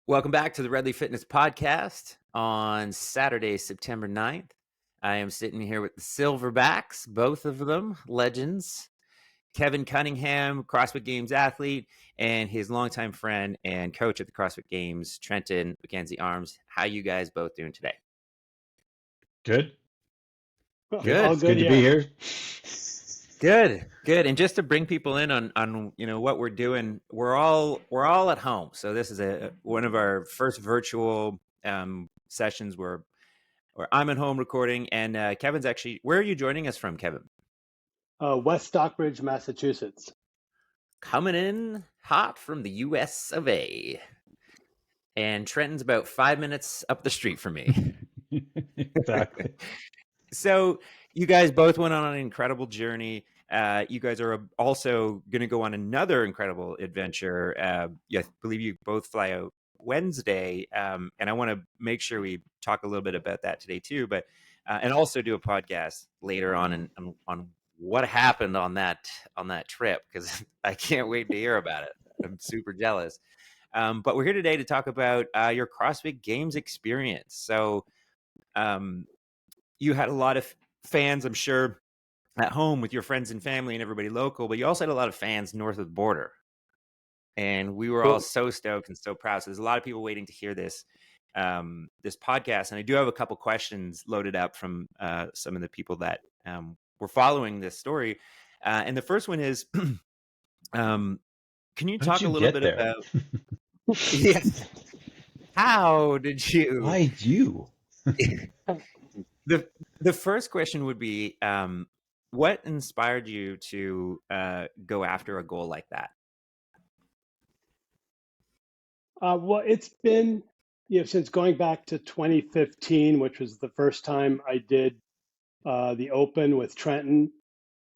Welcome back to the Redley Fitness Podcast on Saturday, September 9th. I am sitting here with the Silverbacks, both of them legends. Kevin Cunningham, CrossFit Games athlete, and his longtime friend and coach at the CrossFit Games, Trenton MacKenzie Armes. How you guys both doing today? Good. Good. All good. Good to be here. Good. And just to bring people in on what we're doing, we're all at home. So this is one of our first virtual sessions where I'm at home recording, and Kevin's actually. Where are you joining us from, Kevin? West Stockbridge, Massachusetts. Coming in hot from the US of A. And Trenton's about 5 minutes up the street from me. Exactly. So you guys both went on an incredible journey. You guys are also going to go on another incredible adventure. I believe you both fly out Wednesday, and I want to make sure we talk a little bit about that today too. But and also do a podcast later on on what happened on that trip, because I can't wait to hear about it. I'm super jealous. But we're here today to talk about your CrossFit Games experience. So you had a lot of fans, I'm sure, at home with your friends and family and everybody local, but you also had a lot of fans north of the border. And we were all so stoked and so proud. So there's a lot of people waiting to hear this podcast. And I do have a couple questions loaded up from some of the people that were following this story. And the first one is, can you talk a little bit about yes, how did you? Why you? The first question would be, what inspired you to go after a goal like that? Well, it's been since going back to 2015, which was the first time I did the Open with Trenton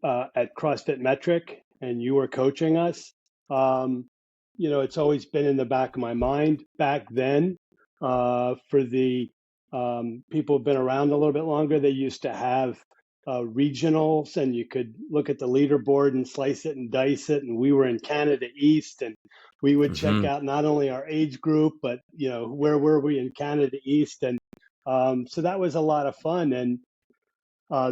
at CrossFit Metric, and you were coaching us. It's always been in the back of my mind back then. For the people who've been around a little bit longer, they used to have regionals, and you could look at the leaderboard and slice it and dice it. And we were in Canada East, and we would check out not only our age group, but where were we in Canada East, and so that was a lot of fun. And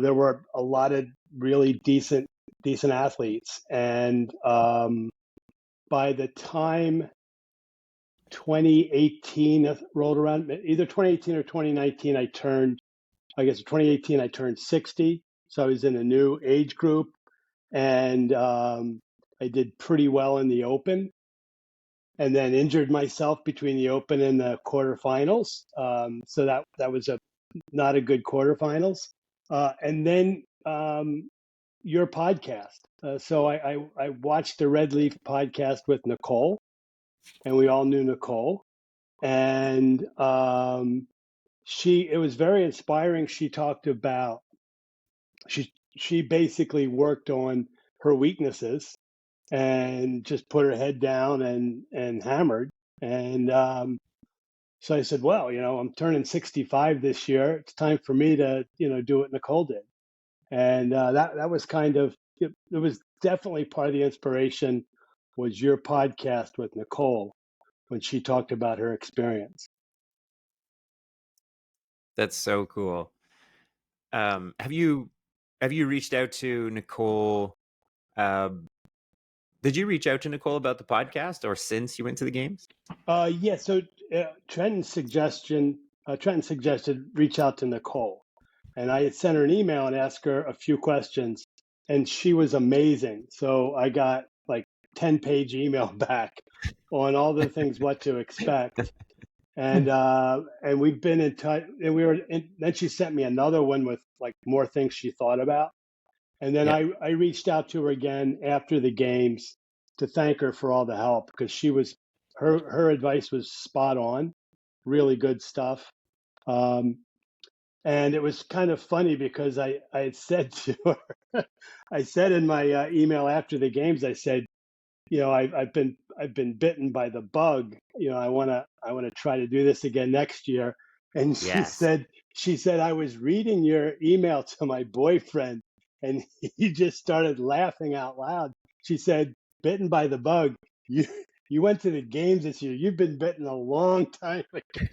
there were a lot of really decent athletes. And by the time 2018 rolled around, either 2018 or 2019, I turned 60. So I was in a new age group, and I did pretty well in the Open, and then injured myself between the Open and the quarterfinals. So that was not a good quarterfinals. And then your podcast. So I watched the Red Leaf podcast with Nicole, and we all knew Nicole. And it was very inspiring. She talked about, she basically worked on her weaknesses and just put her head down and hammered. And so I said, well, I'm turning 65 this year. It's time for me to, do what Nicole did. And that was it was definitely part of the inspiration was your podcast with Nicole when she talked about her experience. That's so cool. Have you reached out to Nicole? Did you reach out to Nicole about the podcast, or since you went to the games? Yeah. So Trenton suggested reach out to Nicole, and I had sent her an email and asked her a few questions, and she was amazing. So I got like 10-page email back on all the things what to expect. And we've been in touch, and then she sent me another one with like more things she thought about. And then I reached out to her again after the games to thank her for all the help, because her advice was spot on, really good stuff. And it was kind of funny because I had said to her, I said in my email after the games, I said, I've been bitten by the bug. I want to try to do this again next year. And she said, I was reading your email to my boyfriend, and he just started laughing out loud. She said, bitten by the bug. you went to the games this year. You've been betting a long time ago.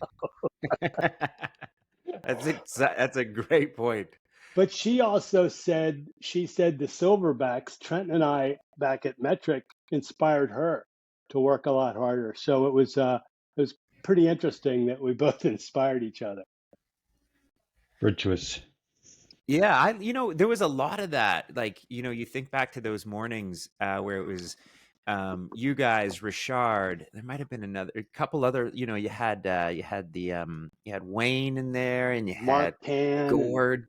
That's a great point. But she also said, the Silverbacks, Trenton and I back at Metric, inspired her to work a lot harder. So it was pretty interesting that we both inspired each other. Virtuous. Yeah, there was a lot of that. Like, you think back to those mornings where it was you guys, Richard. There might have been a couple other. You had you had Wayne in there, and you had Mark Pan, Gord.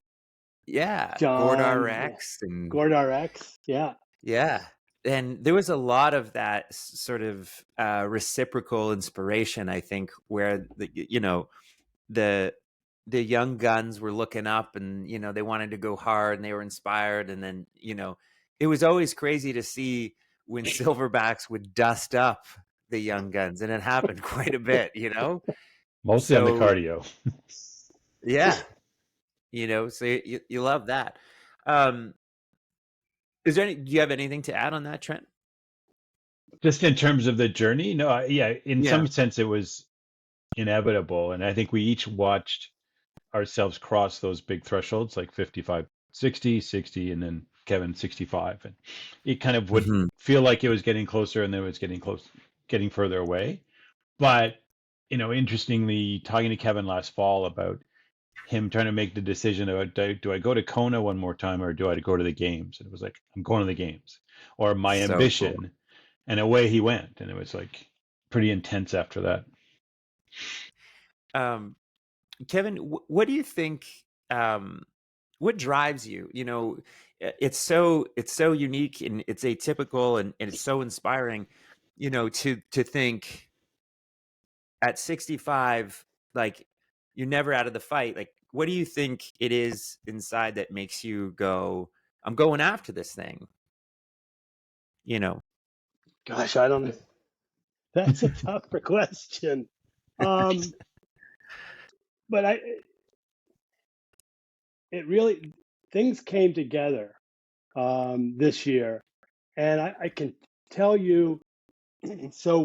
Yeah, Gord John, RX, and Gord RX. Yeah. yeah, and there was a lot of that sort of reciprocal inspiration. I think where the the young guns were looking up, and they wanted to go hard, and they were inspired, and then it was always crazy to see when Silverbacks would dust up the young guns, and it happened quite a bit. Mostly on the So cardio. yeah, so you love that. Do you have anything to add on that, Trent? Just in terms of the journey, no, yeah, in Yeah. some sense it was inevitable, and I think we each watched ourselves cross those big thresholds, like 55, 60, 60, and then Kevin 65, and it kind of would Mhm. feel like it was getting closer, and then it was getting further away. But interestingly, talking to Kevin last fall about him trying to make the decision about do I go to Kona one more time or do I go to the games, and it was like, I'm going to the games, or my So cool. ambition, and away he went, and it was like pretty intense after that. Kevin, what do you think? What drives you? It's so unique, and it's atypical, and it's so inspiring. To think at 65, like you're never out of the fight. Like, what do you think it is inside that makes you go, "I'm going after this thing"? Gosh, I don't know. That's a tougher question. But things came together this year, and I can tell you. So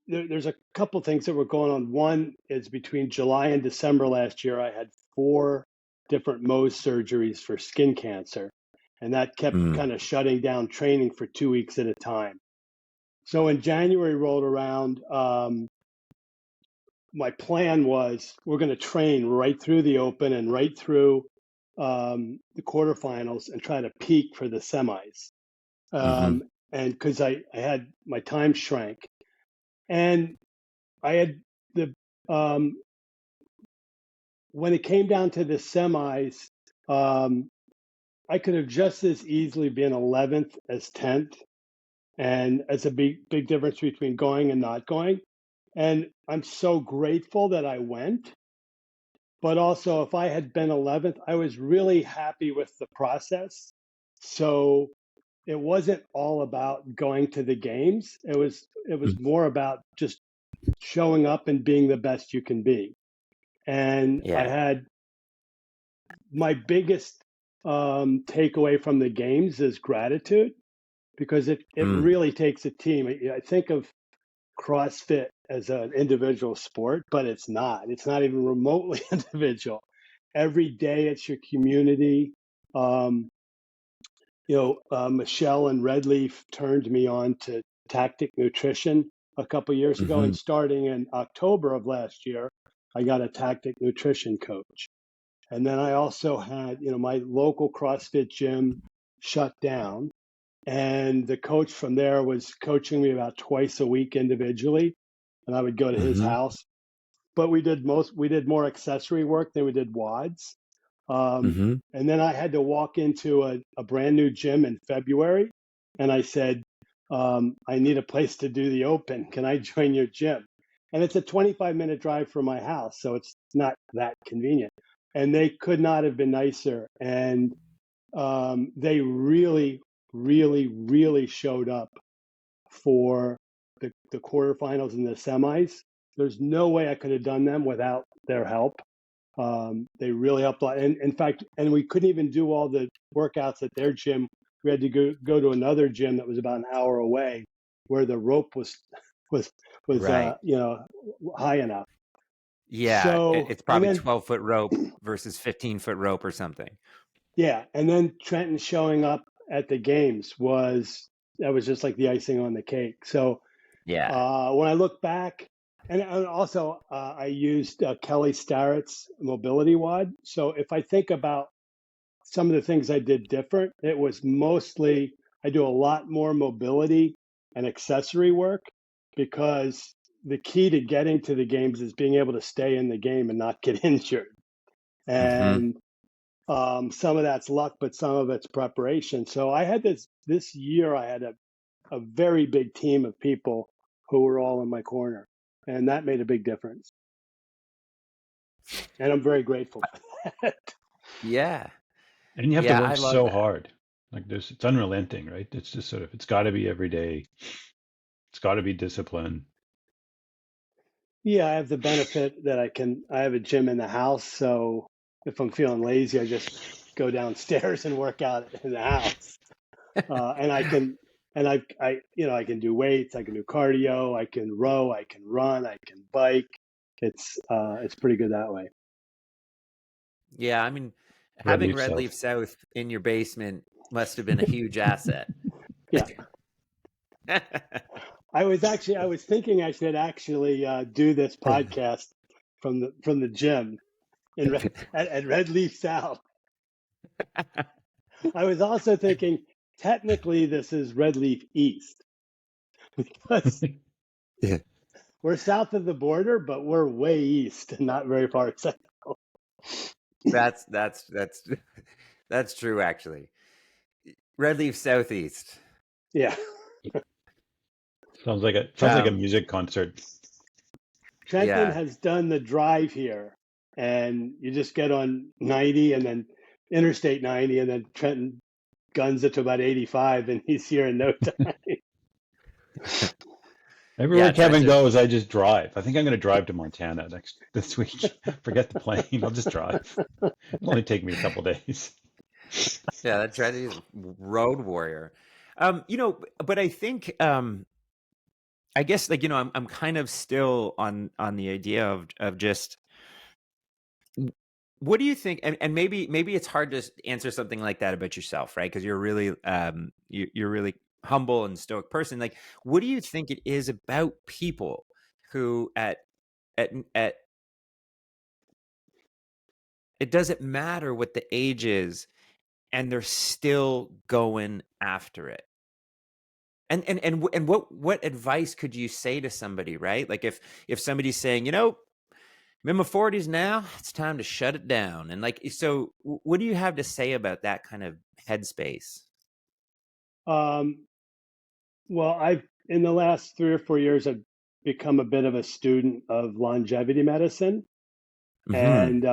there's a couple things that were going on. One is between July and December last year, I had 4 different Mohs surgeries for skin cancer, and that kept kind of shutting down training for 2 weeks at a time. So when January rolled around, my plan was we're going to train right through the Open and right through the quarterfinals and try to peak for the semis. And because I had my time shrank, and I had when it came down to the semis, I could have just as easily been 11th as 10th, and it's a big difference between going and not going. And I'm so grateful that I went. But also, if I had been 11th, I was really happy with the process. So it wasn't all about going to the games. It was more about just showing up and being the best you can be. And I Yeah. had my biggest takeaway from the games is gratitude, because it really takes a team. I think of CrossFit as an individual sport, but it's not. It's not even remotely individual. Every day it's your community. Michelle and Redleaf turned me on to Tactic Nutrition a couple years ago, and starting in October of last year, I got a Tactic Nutrition coach. And then I also had, my local CrossFit gym shut down, and the coach from there was coaching me about twice a week individually, and I would go to his house. But we did more accessory work than we did WODs. And then I had to walk into a brand new gym in February, and I said, I need a place to do the Open. Can I join your gym? And it's a 25-minute drive from my house, so it's not that convenient. And they could not have been nicer. And they really, really, really showed up for the quarterfinals and the semis. There's no way I could have done them without their help. They really helped a lot. And in fact, we couldn't even do all the workouts at their gym. We had to go to another gym that was about an hour away where the rope was Right. high enough. Yeah. So, It's and probably then 12-foot rope versus 15-foot rope or something. yeah, and then Trenton showing up at the games was just like the icing on the cake. So Yeah. when I look back, and also I used Kelly Starrett's mobility wad. So if I think about some of the things I did different, it was mostly I do a lot more mobility and accessory work because the key to getting to the games is being able to stay in the game and not get injured. Hmm. And some of that's luck, but some of it's preparation. So I had this year. I had a very big team of people who were all in my corner, and that made a big difference. And I'm very grateful for that. Yeah. And you have to Yeah. I work love so that. hard. Like it's unrelenting, right? It's just sort of, it's got to be every day. It's got to be discipline. Yeah, I have the benefit that I have a gym in the house, so if I'm feeling lazy, I just go downstairs and work out in the house. And I can do weights, I can do cardio, I can row, I can run, I can bike. It's pretty good that way. Yeah. I mean, Red having Leaf Red Leaf South. South in your basement must have been a huge asset. Yeah. I was thinking I should actually do this podcast from the gym at Red Leaf South. I was also thinking technically this is Red Leaf East because Yeah. we're south of the border, but we're way east and not very far south. That's that's true actually. Red Leaf Southeast. Yeah. Sounds like a Um, music concert. Trenton yeah. has done the drive here, and you just get on 90 and then Interstate 90, and then Trenton guns it to about 85, and he's here in no time. Everywhere Yeah, Kevin Trenton. goes, I just drive. I think I'm going to drive to Montana this week. Forget the plane. I'll just drive. It'll only take me a couple days. Yeah, that Trenton is road warrior. But I think I guess like I'm kind of still on the idea of just what do you think, and maybe it's hard to answer something like that about yourself, right? Because you're really you're really humble and stoic person. Like, what do you think it is about people who at it doesn't matter what the age is and they're still going after it? And what advice could you say to somebody, right? Like if somebody's saying, I'm in my 40s now, it's time to shut it down. And like, so what do you have to say about that kind of headspace? Um, well, in the last 3 or 4 years, I've become a bit of a student of longevity medicine, Hmm. and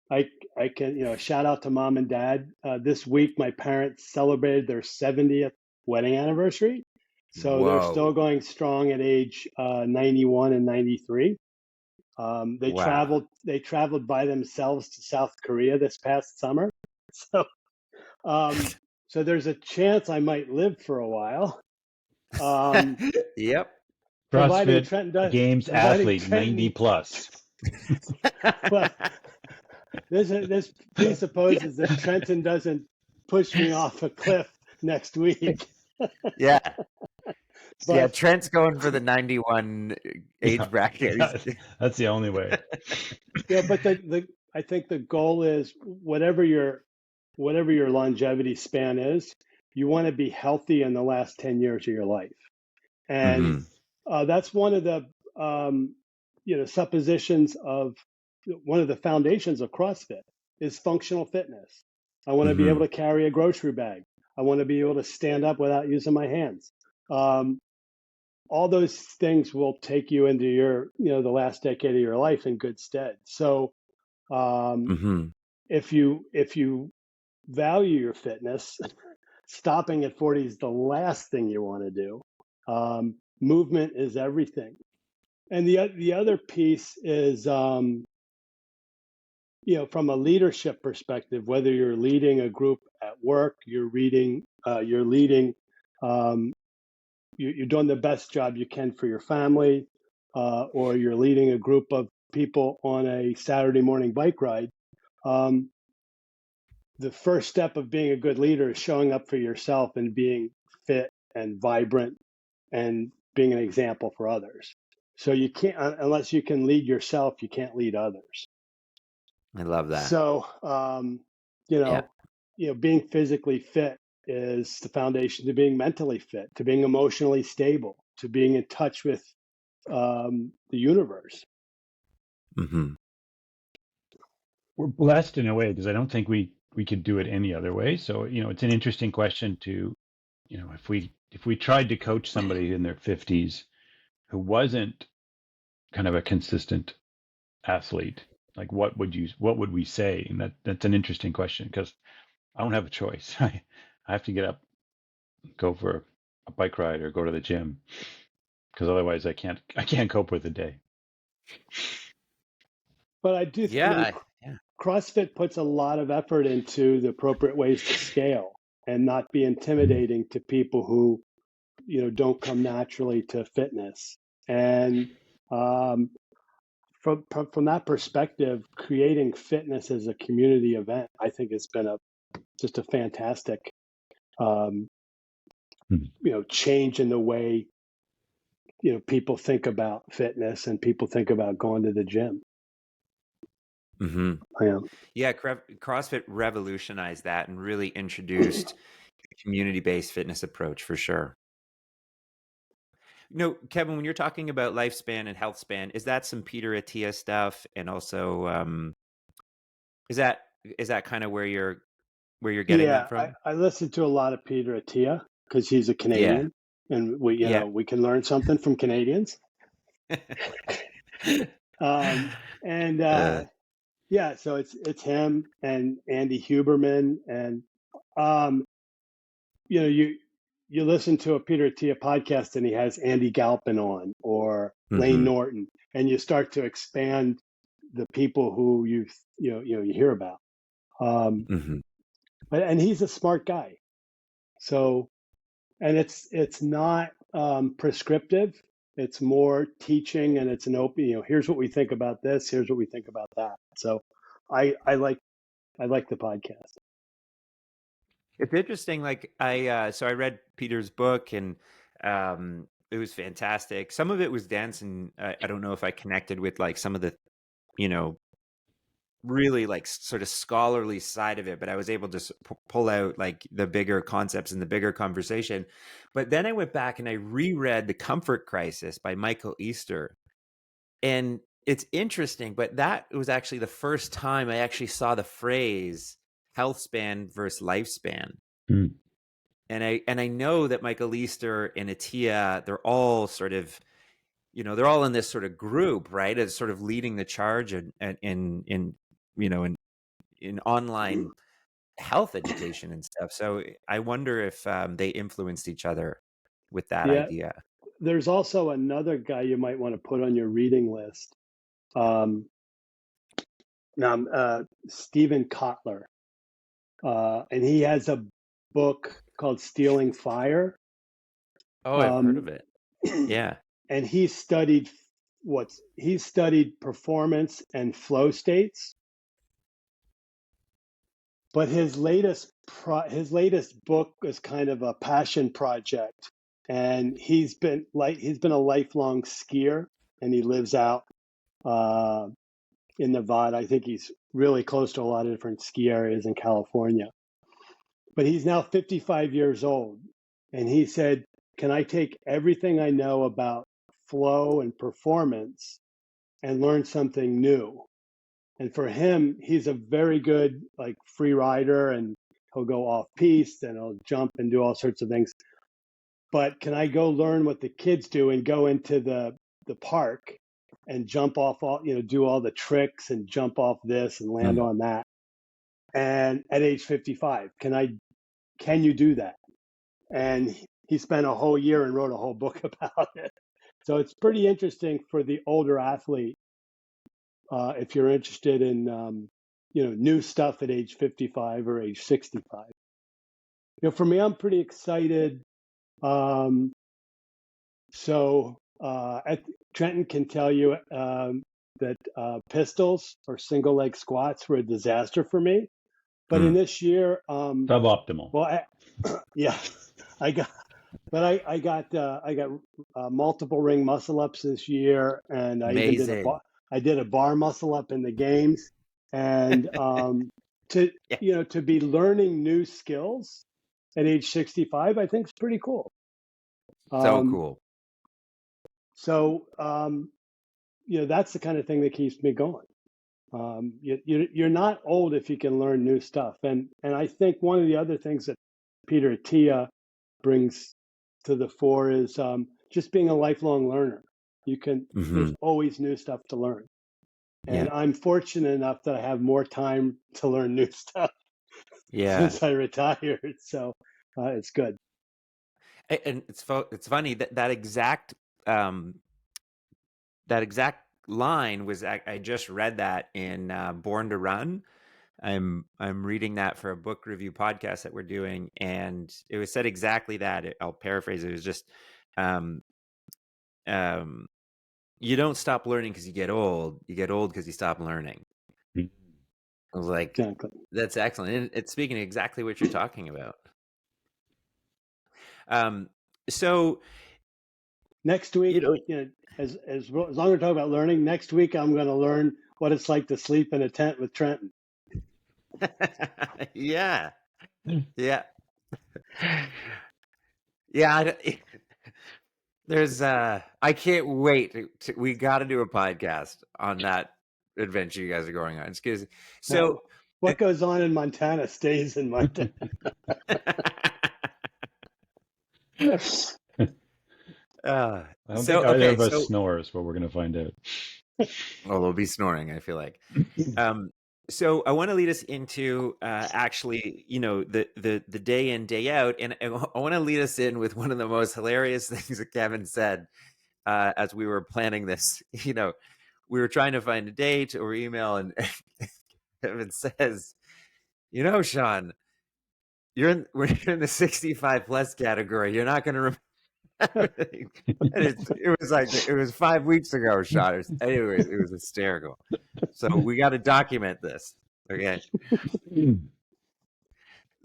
I I can shout out to mom and dad. This week, my parents celebrated their 70th wedding anniversary, so they're still Whoa. going strong at age 91 and 93. They Wow. traveled by themselves to South Korea this past summer, so um, so there's a chance I might live for a while. Um, Yep. providing CrossFit Trenton does, Games providing athlete, 90 Trenton. plus. Well, this presupposes that Trenton doesn't push me off a cliff next week. Yeah. Yeah. But Trent's going for the 91 Yeah, age bracket. yeah, that's the only way. but the I think the goal is whatever your longevity span is, you want to be healthy in the last 10 years of your life. And Hmm. that's one of the suppositions of one of the foundations of CrossFit is functional fitness. I want to be able Hmm. to carry a grocery bag. I want to be able to stand up without using my hands. All those things will take you into the last decade of your life in good stead. So um, Hmm. if you value your fitness, stopping at 40 is the last thing you want to do. Movement is everything. And the other piece is, from a leadership perspective, whether you're leading a group at work, you're leading, you're doing the best job you can for your family, or you're leading a group of people on a Saturday morning bike ride. The first step of being a good leader is showing up for yourself and being fit and vibrant and being an example for others. So you can't, unless you can lead yourself, you can't lead others. I love that. So, you Yeah. know, being physically fit is the foundation to being mentally fit, to being emotionally stable, to being in touch with the universe. Mm-hmm. We're blessed in a way because I don't think we could do it any other way. So, you know, it's an interesting question to, you know, if we tried to coach somebody in their 50s who wasn't kind of a consistent athlete, like what would we say? And that's an interesting question because I don't have a choice. I have to get up, go for a bike ride or go to the gym because otherwise I can't cope with the day. But I do, Yeah. CrossFit puts a lot of effort into the appropriate ways to scale and not be intimidating to people who, you know, don't come naturally to fitness. And from that perspective, creating fitness as a community event, I think has been just a fantastic, you know, change in the way, you know, people think about fitness and people think about going to the gym. Mm-hmm. Yeah, CrossFit revolutionized that and really introduced a community-based fitness approach for sure. You know, Kevin, when you're talking about lifespan and health span, is that some Peter Attia stuff? And also, is that kind of where you're getting that from? I listen to a lot of Peter Attia because he's a Canadian, and we, you know, we can learn something from Canadians. Yeah, so it's him and Andy Huberman, and you know, you listen to a Peter Attia podcast and he has Andy Galpin on or Lane Norton, and you start to expand the people who you hear about. And he's a smart guy. So, and it's not prescriptive. It's more teaching, and it's an open. You know, here's what we think about this. Here's what we think about that. So, I like the podcast. It's interesting. Like I read Peter's book and it was fantastic. Some of it was dense, and I don't know if I connected with like some of the, you know, really like sort of scholarly side of it, but I was able to pull out like the bigger concepts and the bigger conversation. But then I went back and I reread The Comfort Crisis by Michael Easter. And it's interesting, but that was actually the first time I actually saw the phrase health span versus lifespan. And I know that Michael Easter and Attia, they're all sort of, you know, they're all in this sort of group, right? As sort of leading the charge in you know, in online health education and stuff. So I wonder if they influenced each other with that idea. There's also another guy you might want to put on your reading list. Stephen Kotler. And he has a book called Stealing Fire. Oh, I've heard of it. Yeah. And he studied performance and flow states. But his latest book is kind of a passion project, and he's been a lifelong skier, and he lives out in Nevada. I think he's really close to a lot of different ski areas in California. But he's now 55 years old, and he said, "Can I take everything I know about flow and performance and learn something new?" And for him, he's a very good like free rider, and he'll go off piste and he'll jump and do all sorts of things. But can I go learn what the kids do and go into the park and jump off all, you know, do all the tricks and jump off this and land on that? And at age 55, can you do that? And he spent a whole year and wrote a whole book about it. So it's pretty interesting for the older athlete. If you're interested in, you know, new stuff at age 55 or age 65. You know, for me, I'm pretty excited So Trenton can tell you that pistols or single leg squats were a disaster for me. But in this year, Suboptimal. well, yeah, I got, but I got multiple ring muscle ups this year, and I even did Amazing. I did a bar muscle up in the games, and to to be learning new skills at age 65, I think is pretty cool. So cool. So that's the kind of thing that keeps me going. You're not old if you can learn new stuff, and I think one of the other things that Peter Attia brings to the fore is just being a lifelong learner. There's always new stuff to learn. And I'm fortunate enough that I have more time to learn new stuff since I retired. So it's good. And it's funny that exact line was, I just read that in Born to Run. I'm reading that for a book review podcast that we're doing, and it was said exactly that. I'll paraphrase it. It was just, you don't stop learning because you get old. You get old because you stop learning. I was like, exactly. That's excellent. And it's speaking exactly what you're talking about. So next week, as long as we're talking about learning, next week I'm going to learn what it's like to sleep in a tent with Trenton. Yeah. There's I can't wait we got to do a podcast on that adventure you guys are going on. So what goes on in Montana stays in Montana. I don't think either of us snores, but we're going to find out. Well, they'll be snoring, I feel like. So I want to lead us into actually, the day in, day out. And I want to lead us in with one of the most hilarious things that Kevin said as we were planning this. We were trying to find a date or email, and Kevin says, Sean, we're in the 65 plus category. You're not going to remember. It was 5 weeks ago, Sean. Anyways, it was hysterical. So we got to document this. Okay.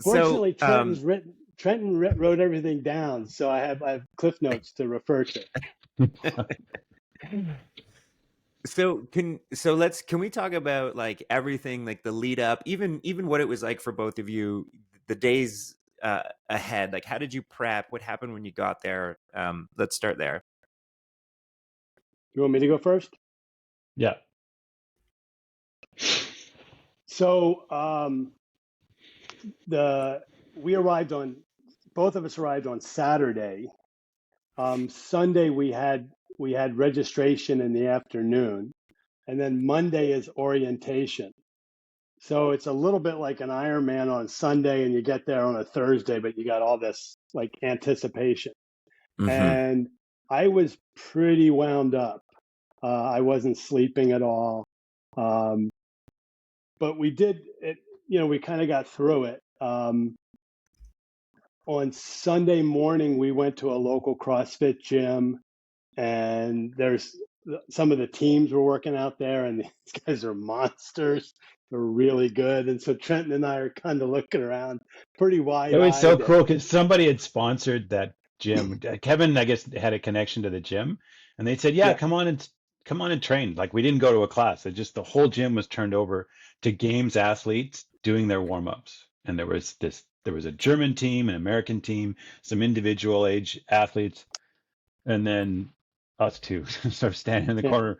Fortunately, Trenton wrote everything down, so I have cliff notes to refer to. Can we talk about like everything, like the lead up, even what it was like for both of you, the days ahead? Like, how did you prep? What happened when you got there? Let's start there. You want me to go first? Yeah. So both of us arrived on Saturday. Sunday we had registration in the afternoon, and then Monday is orientation. So it's a little bit like an Ironman on Sunday, and you get there on a Thursday, but you got all this like anticipation. And I was pretty wound up. I wasn't sleeping at all. But we did it, we kind of got through it. On Sunday morning, we went to a local CrossFit gym, and there's some of the teams were working out there, and these guys are monsters. They're really good. And so Trenton and I are kind of looking around pretty wide-eyed. It was so cool because somebody had sponsored that gym. Kevin, I guess, had a connection to the gym, and they said, yeah. come on and train. Like, we didn't go to a class. It just, the whole gym was turned over to games athletes doing their warm-ups. And there was a German team, an American team, some individual age athletes, and then us two sort of standing in the corner.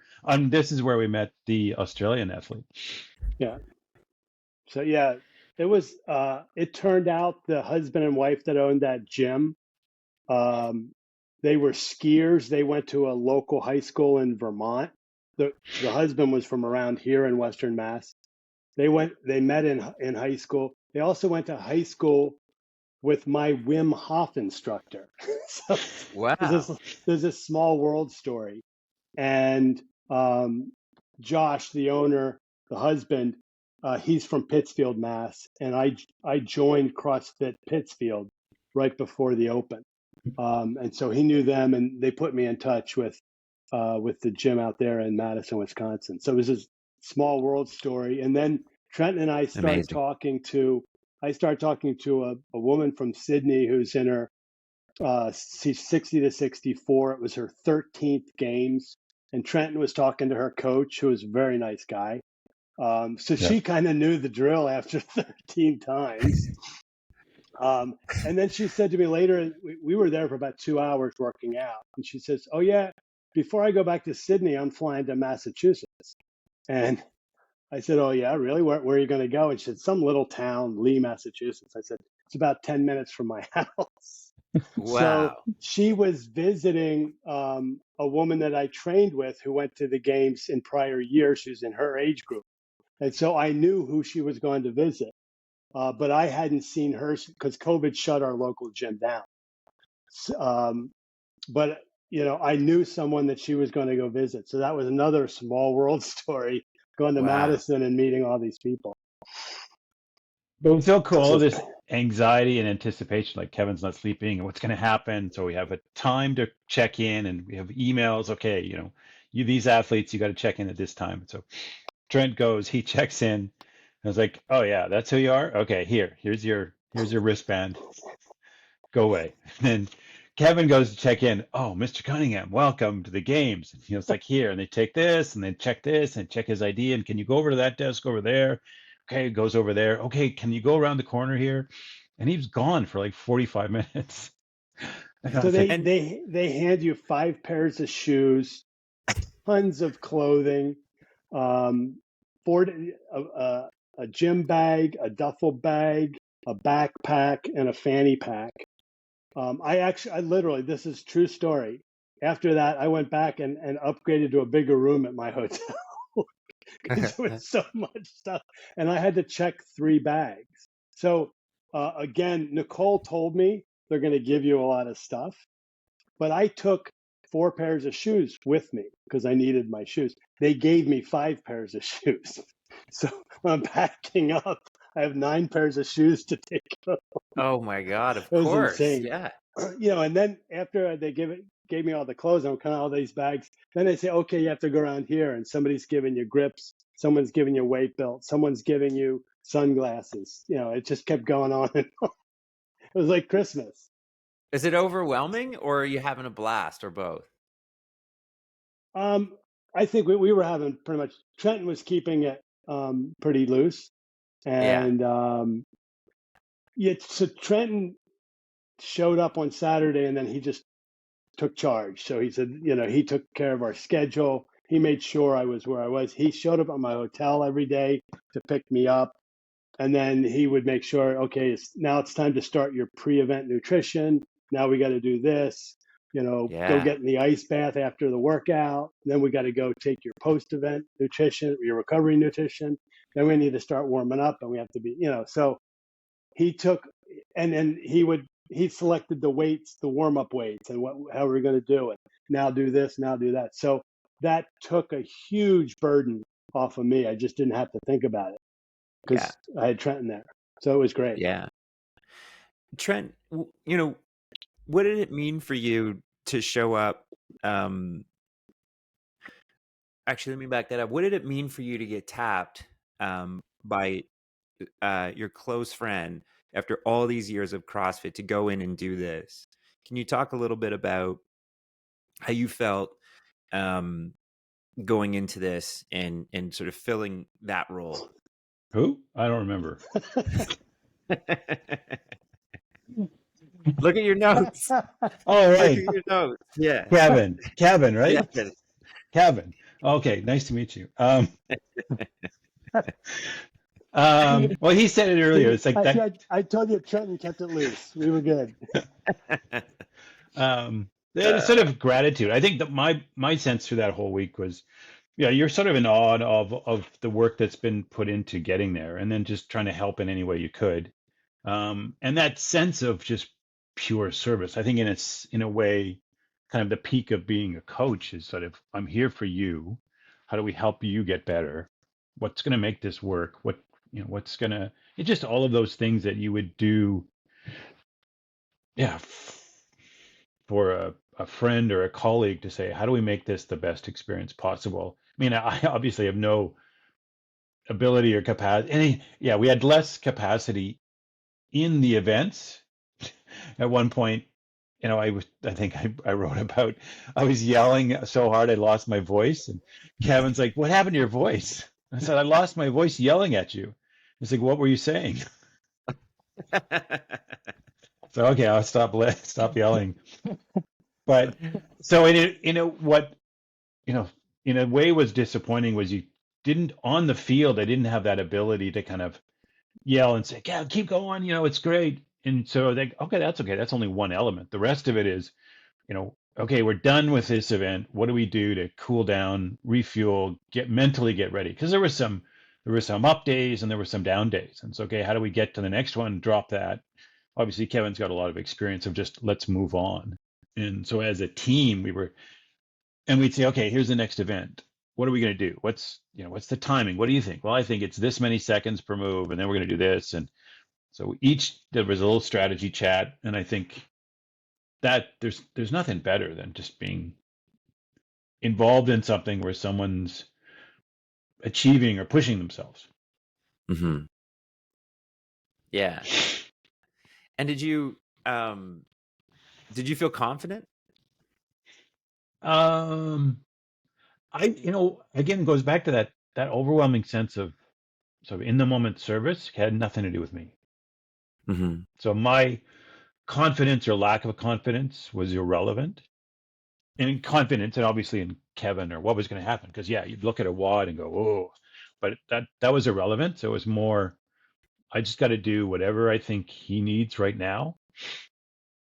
This is where we met the Australian athlete. Yeah. So it was. It turned out the husband and wife that owned that gym, they were skiers. They went to a local high school in Vermont. The husband was from around here in Western Mass. They met in high school. They also went to high school with my Wim Hof instructor. So wow. There's this small world story. And Josh, the owner, the husband, he's from Pittsfield, Mass. And I joined CrossFit Pittsfield right before the Open. And so he knew them, and they put me in touch with the gym out there in Madison, Wisconsin. So it was a small world story. And then Trenton and I start Amazing. talking to. I start talking to a woman from Sydney who's in her she's 60 to 64. It was her 13th games, and Trenton was talking to her coach, who was a very nice guy. So Yeah. she kind of knew the drill after 13 times. And then she said to me later, we were there for about 2 hours working out. And she says, "Oh, yeah, before I go back to Sydney, I'm flying to Massachusetts." And I said, "Oh, yeah, really? Where are you going to go?" And she said, "Some little town, Lee, Massachusetts." I said, "It's about 10 minutes from my house." So Wow. she was visiting a woman that I trained with who went to the games in prior years. She was in her age group. And so I knew who she was going to visit. But I hadn't seen her because COVID shut our local gym down. But I knew someone that she was going to go visit. So that was another small world story, going to Wow. Madison and meeting all these people. But it's so cool, So this anxiety and anticipation, like Kevin's not sleeping and what's going to happen. So we have a time to check in and we have emails. Okay, you these athletes, you got to check in at this time. So Trent goes, he checks in. I was like, oh yeah, that's who you are? Okay, here's your wristband. Go away. And then Kevin goes to check in. Oh, Mr. Cunningham, welcome to the games. And, it's like here, and they take this and then check this and check his ID. And can you go over to that desk over there? Okay, goes over there. Okay, can you go around the corner here? And he was gone for like 45 minutes. And I so was like, they hand you 5 pairs of shoes, tons of clothing, um, a gym bag, a duffel bag, a backpack, and a fanny pack. I literally, this is true story. After that, I went back and upgraded to a bigger room at my hotel because there was so much stuff, and I had to check 3 bags. So again, Nicole told me they're going to give you a lot of stuff, but I took 4 pairs of shoes with me because I needed my shoes. They gave me 5 pairs of shoes. So when I'm packing up, I have 9 pairs of shoes to take home. Oh my God, of It was course. insane. Yeah. And then after they gave me all the clothes, I'm kind of all these bags. Then they say, okay, you have to go around here, and somebody's giving you grips, someone's giving you weight belt, someone's giving you sunglasses. It just kept going on and on. It was like Christmas. Is it overwhelming, or are you having a blast, or both? I think we were having pretty much. Trenton was keeping it pretty loose, Yeah. and so Trenton showed up on Saturday, and then he just took charge. So he said, he took care of our schedule. He made sure I was where I was. He showed up at my hotel every day to pick me up. And then he would make sure, okay, now it's time to start your pre-event nutrition. Now we got to do this, go Yeah. get in the ice bath after the workout. Then we got to go take your post-event nutrition, your recovery nutrition. Then we need to start warming up, and we have to be, so he took, and then he selected the weights, the warm-up weights, and how we're going to do it. Now do this, now do that. So that took a huge burden off of me. I just didn't have to think about it because I had Trenton there. So it was great. Yeah. Trent, what did it mean for you to show up? Actually, let me back that up. What did it mean for you to get tapped by your close friend after all these years of CrossFit to go in and do this? Can you talk a little bit about how you felt going into this and sort of filling that role? who? I don't remember. Look at your notes. Oh, Look right. at your notes. Yeah. Kevin, right? Yeah. Kevin. Okay, nice to meet you. Well, he said it earlier. It's like that. I told you Trenton kept it loose. We were good. There's sort of gratitude. I think that my sense through that whole week was, you're sort of in awe of the work that's been put into getting there, and then just trying to help in any way you could. And that sense of just pure service, I think in a way, kind of the peak of being a coach is sort of, I'm here for you. How do we help you get better? What's going to make this work? What's going to, it's just all of those things that you would do. Yeah. for a friend or a colleague to say, how do we make this the best experience possible? I mean, I obviously have no ability or capacity. Yeah, we had less capacity in the events. At one point, I think I wrote about, I was yelling so hard I lost my voice. And Kevin's like, what happened to your voice? I said, I lost my voice yelling at you. He's like, what were you saying? So, okay, I'll stop yelling. But so what, in a way was disappointing was you didn't, on the field, I didn't have that ability to kind of yell and say, yeah, keep going, it's great. And so they, okay, that's okay. That's only one element. The rest of it is, okay, we're done with this event. What do we do to cool down, refuel, mentally get ready? Because there were some up days and there were some down days. And so, okay, how do we get to the next one? Drop that. Obviously, Kevin's got a lot of experience of just let's move on. And so as a team, we'd say, okay, here's the next event. What are we going to do? What's the timing? What do you think? Well, I think it's this many seconds per move, and then we're going to do this. And so there was a little strategy chat, and I think that there's nothing better than just being involved in something where someone's achieving or pushing themselves. Mm-hmm. Yeah. And did you feel confident? Again, it goes back to that overwhelming sense of sort of in the moment service had nothing to do with me. Mm-hmm. So my confidence or lack of confidence was irrelevant. And confidence, and obviously in Kevin or what was going to happen, because you'd look at a WOD and go, oh, but that was irrelevant. So it was more, I just got to do whatever I think he needs right now.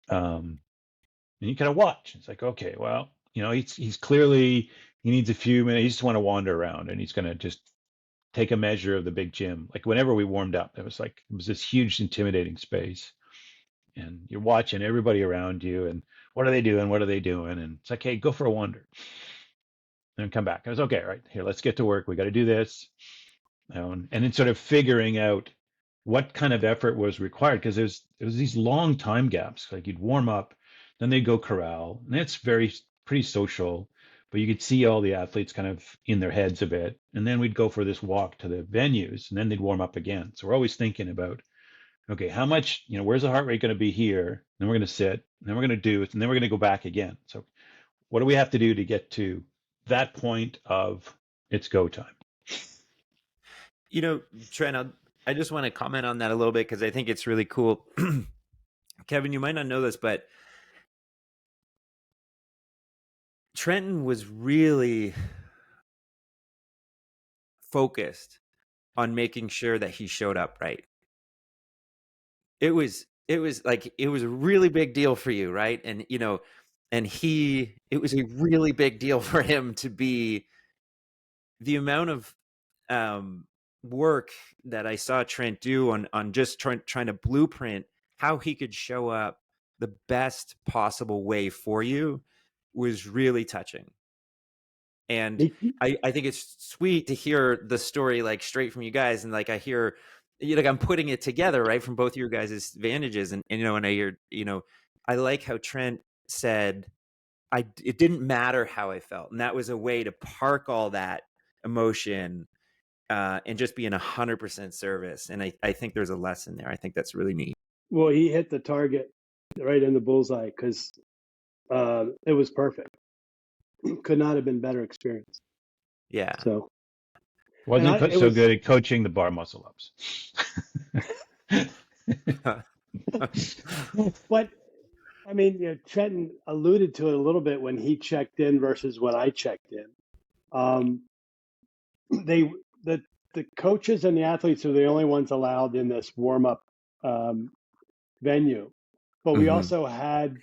And you kind of watch. It's like, okay, well, he's clearly, he needs a few minutes. He just want to wander around, and he's going to just take a measure of the big gym. Like whenever we warmed up, it was this huge intimidating space, and you're watching everybody around you, and what are they doing? What are they doing? And it's like, hey, go for a wander and come back. I was okay, right here. Let's get to work. We got to do this. And then sort of figuring out what kind of effort was required, because there was these long time gaps. Like you'd warm up, then they'd go corral, and it's pretty social, but you could see all the athletes kind of in their heads a bit. And then we'd go for this walk to the venues, and then they'd warm up again. So we're always thinking about, okay, how much, where's the heart rate going to be here? Then we're going to sit, and then we're going to do it, and then we're going to go back again. So what do we have to do to get to that point of it's go time? Trent, I just want to comment on that a little bit because I think it's really cool. Kevin, you might not know this, but Trenton was really focused on making sure that he showed up right. It was a really big deal for you, right? And it was a really big deal for him to be the amount of work that I saw Trent do on just trying to blueprint how he could show up the best possible way for you was really touching. And I think it's sweet to hear the story straight from you guys, and I hear I'm putting it together right from both of your guys' vantages, and I hear I like how Trent said it didn't matter how I felt, and that was a way to park all that emotion and just be in 100% service. And I think there's a lesson there. I think that's really neat. Well, he hit the target right in the bullseye because it was perfect. Could not have been better experience. Yeah. So wasn't so good at coaching the bar muscle ups. But I mean, Trenton alluded to it a little bit when he checked in versus when I checked in. The coaches and the athletes are the only ones allowed in this warm up venue, but we also had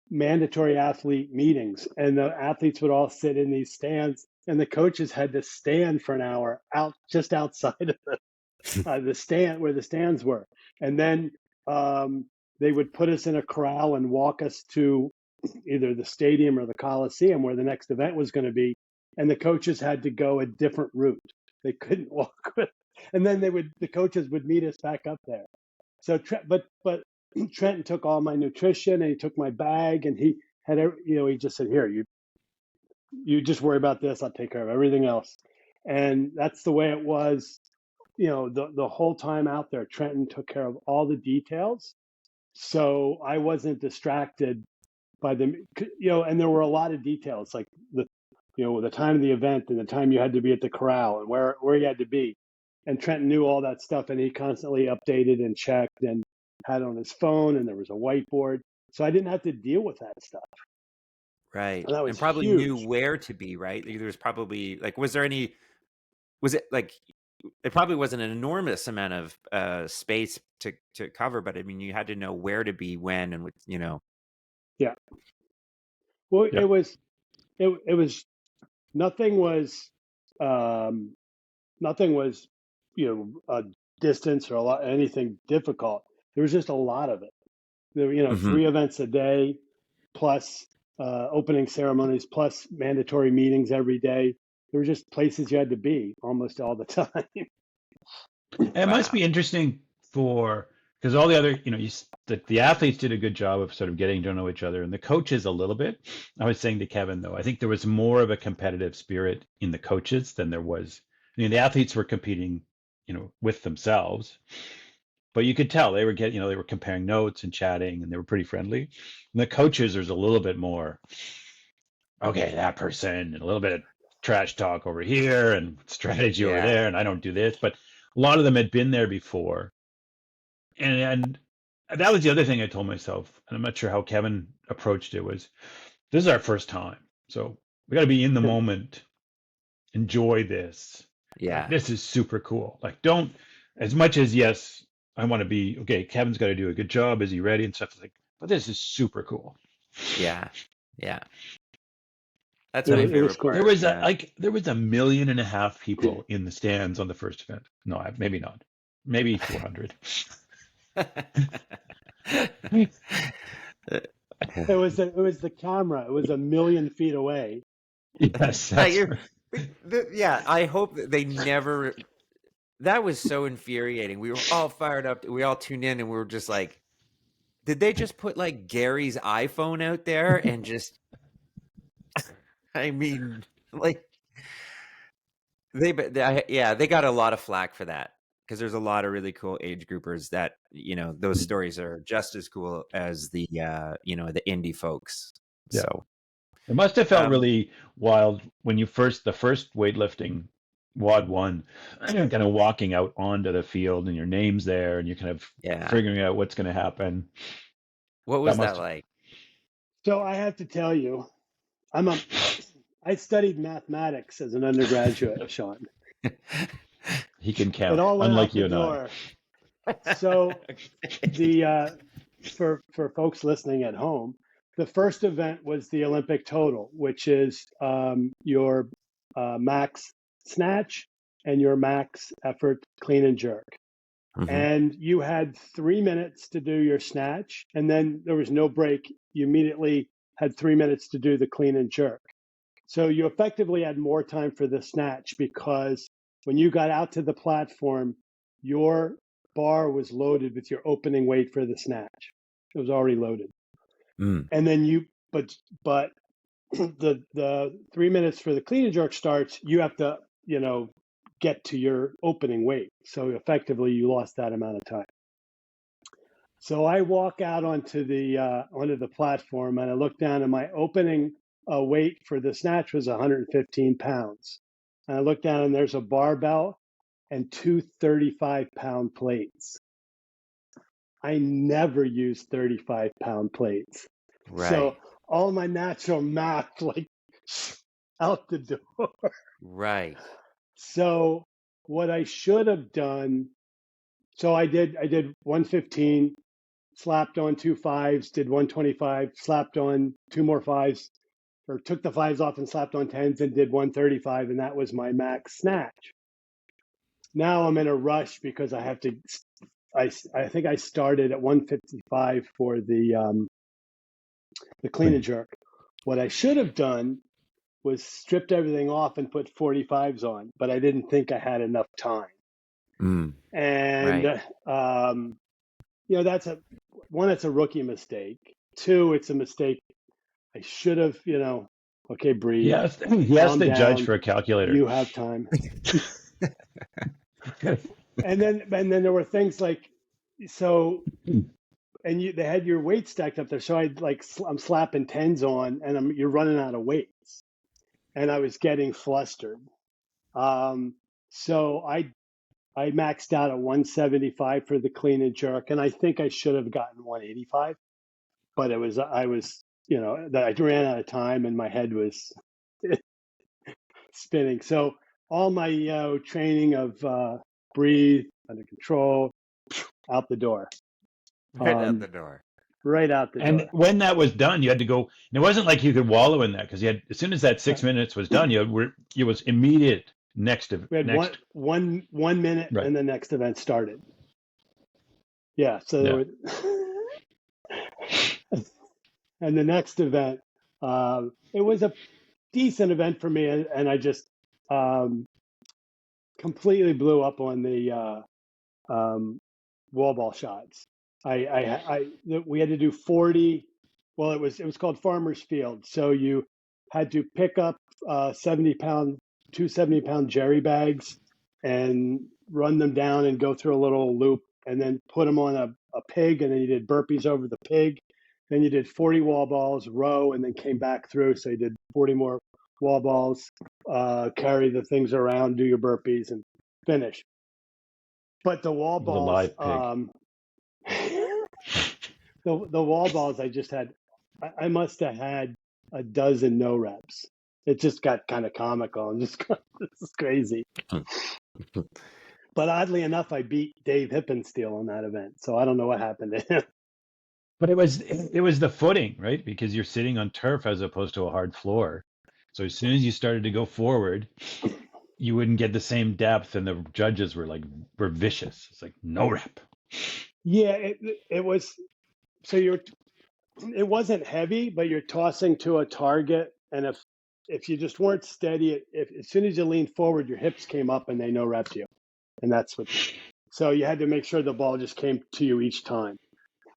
mandatory athlete meetings, and the athletes would all sit in these stands, and the coaches had to stand for an hour just outside of the stand where the stands were, and then they would put us in a corral and walk us to either the stadium or the Coliseum where the next event was going to be, and the coaches had to go a different route. They couldn't walk with, and then the coaches would meet us back up there. So, but Trenton took all my nutrition and he took my bag and he had, he just said, here, you just worry about this. I'll take care of everything else. And that's the way it was, the whole time out there. Trenton took care of all the details. So I wasn't distracted by them, and there were a lot of details, like the time of the event and the time you had to be at the corral and where you had to be. And Trenton knew all that stuff, and he constantly updated and checked and had it on his phone, and there was a whiteboard. So I didn't have to deal with that stuff. Right. And that was And probably huge. knew where to be, right? There was probably it probably wasn't an enormous amount of space to cover, but I mean, you had to know where to be when and Yeah. Well, Yep. it was nothing was a distance or anything difficult. There was just a lot of it. There were 3 events a day, plus opening ceremonies, plus mandatory meetings every day. There were just places you had to be almost all the time. It must be interesting because all the other, the athletes did a good job of sort of getting to know each other, and the coaches a little bit. I was saying to Kevin, though, I think there was more of a competitive spirit in the coaches than there was. The athletes were competing, with themselves, but you could tell they were they were comparing notes and chatting, and they were pretty friendly. And the coaches, there's a little bit more, okay, that person, and a little bit of trash talk over here and strategy over there, and I don't do this, but a lot of them had been there before. And that was the other thing I told myself, and I'm not sure how Kevin approached it, was this is our first time. So we got to be in the moment, enjoy this. Yeah. Like, this is super cool. Like, don't, as much as, yes, I want to be, okay, Kevin's got to do a good job. Is he ready? And stuff like, but this is super cool. Yeah. Yeah. That's my favorite part. There was there was 1.5 million people in the stands on the first event. No, maybe not. Maybe 400. It was the camera. It was 1 million feet away. Yes. Yeah, I hope that they never. That was so infuriating. We were all fired up. We all tuned in, and we were just like, "Did they just put like Gary's iPhone out there and just?" I mean, like they got a lot of flack for that, because there's a lot of really cool age groupers that, those stories are just as cool as the the indie folks. Yeah. So it must have felt really wild when the first weightlifting WOD 1, kind of walking out onto the field and your name's there and you're kind of figuring out what's going to happen. What was that like? So I have to tell you, I studied mathematics as an undergraduate, Sean. He can count, it all went unlike out you the and door. So for folks listening at home, the first event was the Olympic total, which is your max snatch and your max effort clean and jerk. Mm-hmm. And you had 3 minutes to do your snatch, and then there was no break. You immediately had 3 minutes to do the clean and jerk. So you effectively had more time for the snatch, because when you got out to the platform, your bar was loaded with your opening weight for the snatch. It was already loaded. And then but the 3 minutes for the clean and jerk starts, you have to, get to your opening weight. So effectively you lost that amount of time. So I walk out onto the platform, and I look down, and my opening weight for the snatch was 115 pounds. And I look down, and there's a barbell and 2 35-pound plates. I never use 35-pound plates. Right. So all my natural math, out the door. Right. So what I should have done, so I did 115, slapped on 2 5s, did 125, slapped on 2 more 5s, or took the 5s off and slapped on 10s and did 135, and that was my max snatch. Now I'm in a rush because I have to, I think I started at 155 for the clean and jerk. What I should have done was stripped everything off and put 45s on, but I didn't think I had enough time. And, right. that's one, it's a rookie mistake. Two, it's a mistake. I should have, okay, breathe. He asked the judge down. for a calculator. You have time. And then there were things like, so, and they had your weight stacked up there. So I'm slapping 10s on, and you're running out of weights, and I was getting flustered. So I maxed out at 175 for the clean and jerk, and I think I should have gotten 185, but I was that I ran out of time and my head was spinning. So all my training of breathe, under control, out the door. Right out the door. Right out the door. And when that was done, you had to go. And it wasn't like you could wallow in that, because you had, as soon as that 6 minutes was done, it was immediate next. We had one minute, right, and the next event started. Yeah. So there and the next event, it was a decent event for me, and I just completely blew up on the wall ball shots. We had to do 40. Well, it was called Farmer's Field. So you had to pick up 70-pound jerry bags and run them down and go through a little loop, and then put them on a pig, and then you did burpees over the pig. Then you did 40 wall balls, row, and then came back through. So you did 40 more wall balls, carry the things around, do your burpees, and finish. But the wall balls, the wall balls, I must have had a dozen no reps. It just got kind of comical and just this is crazy. But oddly enough, I beat Dave Hippensteel on that event, so I don't know what happened to him. But it was the footing, right? Because you're sitting on turf as opposed to a hard floor. So as soon as you started to go forward, you wouldn't get the same depth, and the judges were vicious. It's like, no rep. Yeah, it was. So it wasn't heavy, but you're tossing to a target, and if you just weren't steady, as soon as you leaned forward, your hips came up and they no repped you, and that's what. So you had to make sure the ball just came to you each time.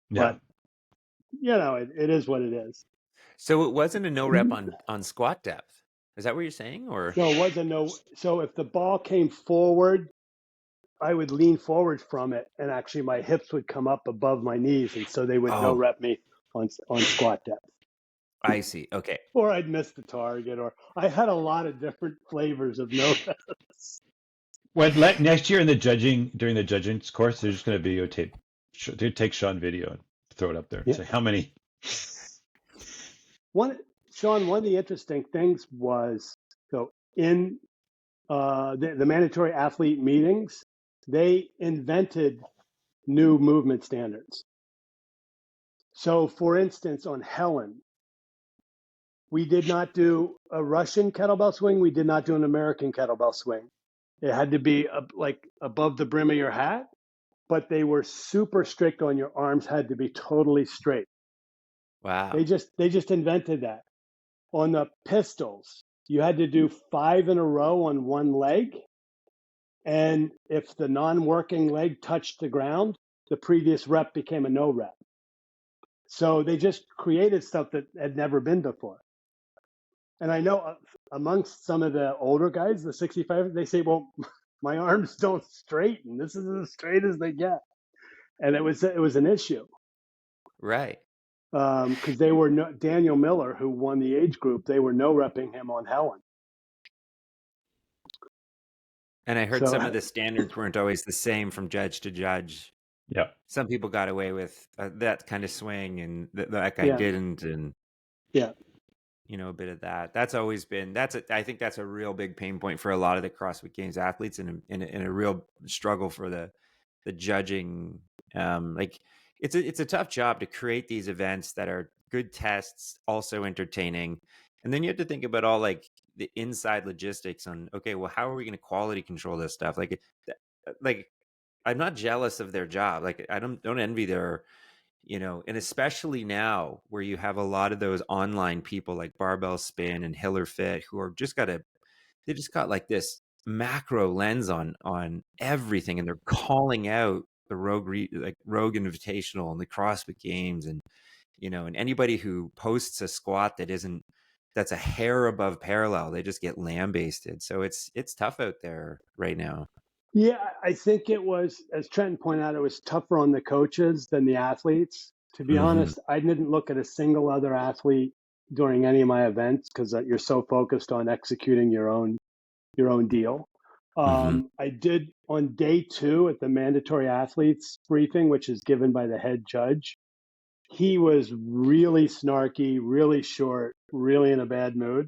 Yeah. But it is what it is. So it wasn't a no rep on squat depth. Is that what you're saying? Or no, it wasn't no. So if the ball came forward, I would lean forward from it, and actually my hips would come up above my knees, and so they would no rep me on squat depth. I see. Okay. Or I'd miss the target, or I had a lot of different flavors of no reps. Well, next year during the judging course, they're just going to videotape. They take Sean video and throw it up there. Yeah. Say how many. Sean, one of the interesting things was, so in the mandatory athlete meetings, they invented new movement standards. So, for instance, on Helen, we did not do a Russian kettlebell swing. We did not do an American kettlebell swing. It had to be above the brim of your hat, but they were super strict on your arms had to be totally straight. Wow. They just invented that. On the pistols, you had to do 5 in a row on one leg. And if the non-working leg touched the ground, the previous rep became a no rep. So they just created stuff that had never been before. And I know amongst some of the older guys, the 65, they say, well, my arms don't straighten. This is as straight as they get. And it was an issue. Right. Because they were Daniel Miller, who won the age group, they were no repping him on Helen. And I heard some of the standards weren't always the same from judge to judge. Yeah. Some people got away with that kind of swing, and that guy didn't. And a bit of that. That's always been. I think that's a real big pain point for a lot of the CrossFit Games athletes, and in a real struggle for the judging. It's a tough job to create these events that are good tests, also entertaining. And then you have to think about all the inside logistics on, okay, well, how are we going to quality control this stuff? I'm not jealous of their job. I don't envy their, and especially now where you have a lot of those online people like Barbell Spin and Hiller Fit who are they just got this macro lens on everything, and they're calling out the Rogue Invitational and the CrossFit Games, and and anybody who posts a squat that's a hair above parallel, they just get lambasted. So it's tough out there right now. Yeah, I think it was, as Trenton pointed out, it was tougher on the coaches than the athletes. To be honest, I didn't look at a single other athlete during any of my events because you're so focused on executing your own deal. I did on day 2 at the mandatory athletes briefing, which is given by the head judge. He was really snarky, really short, really in a bad mood.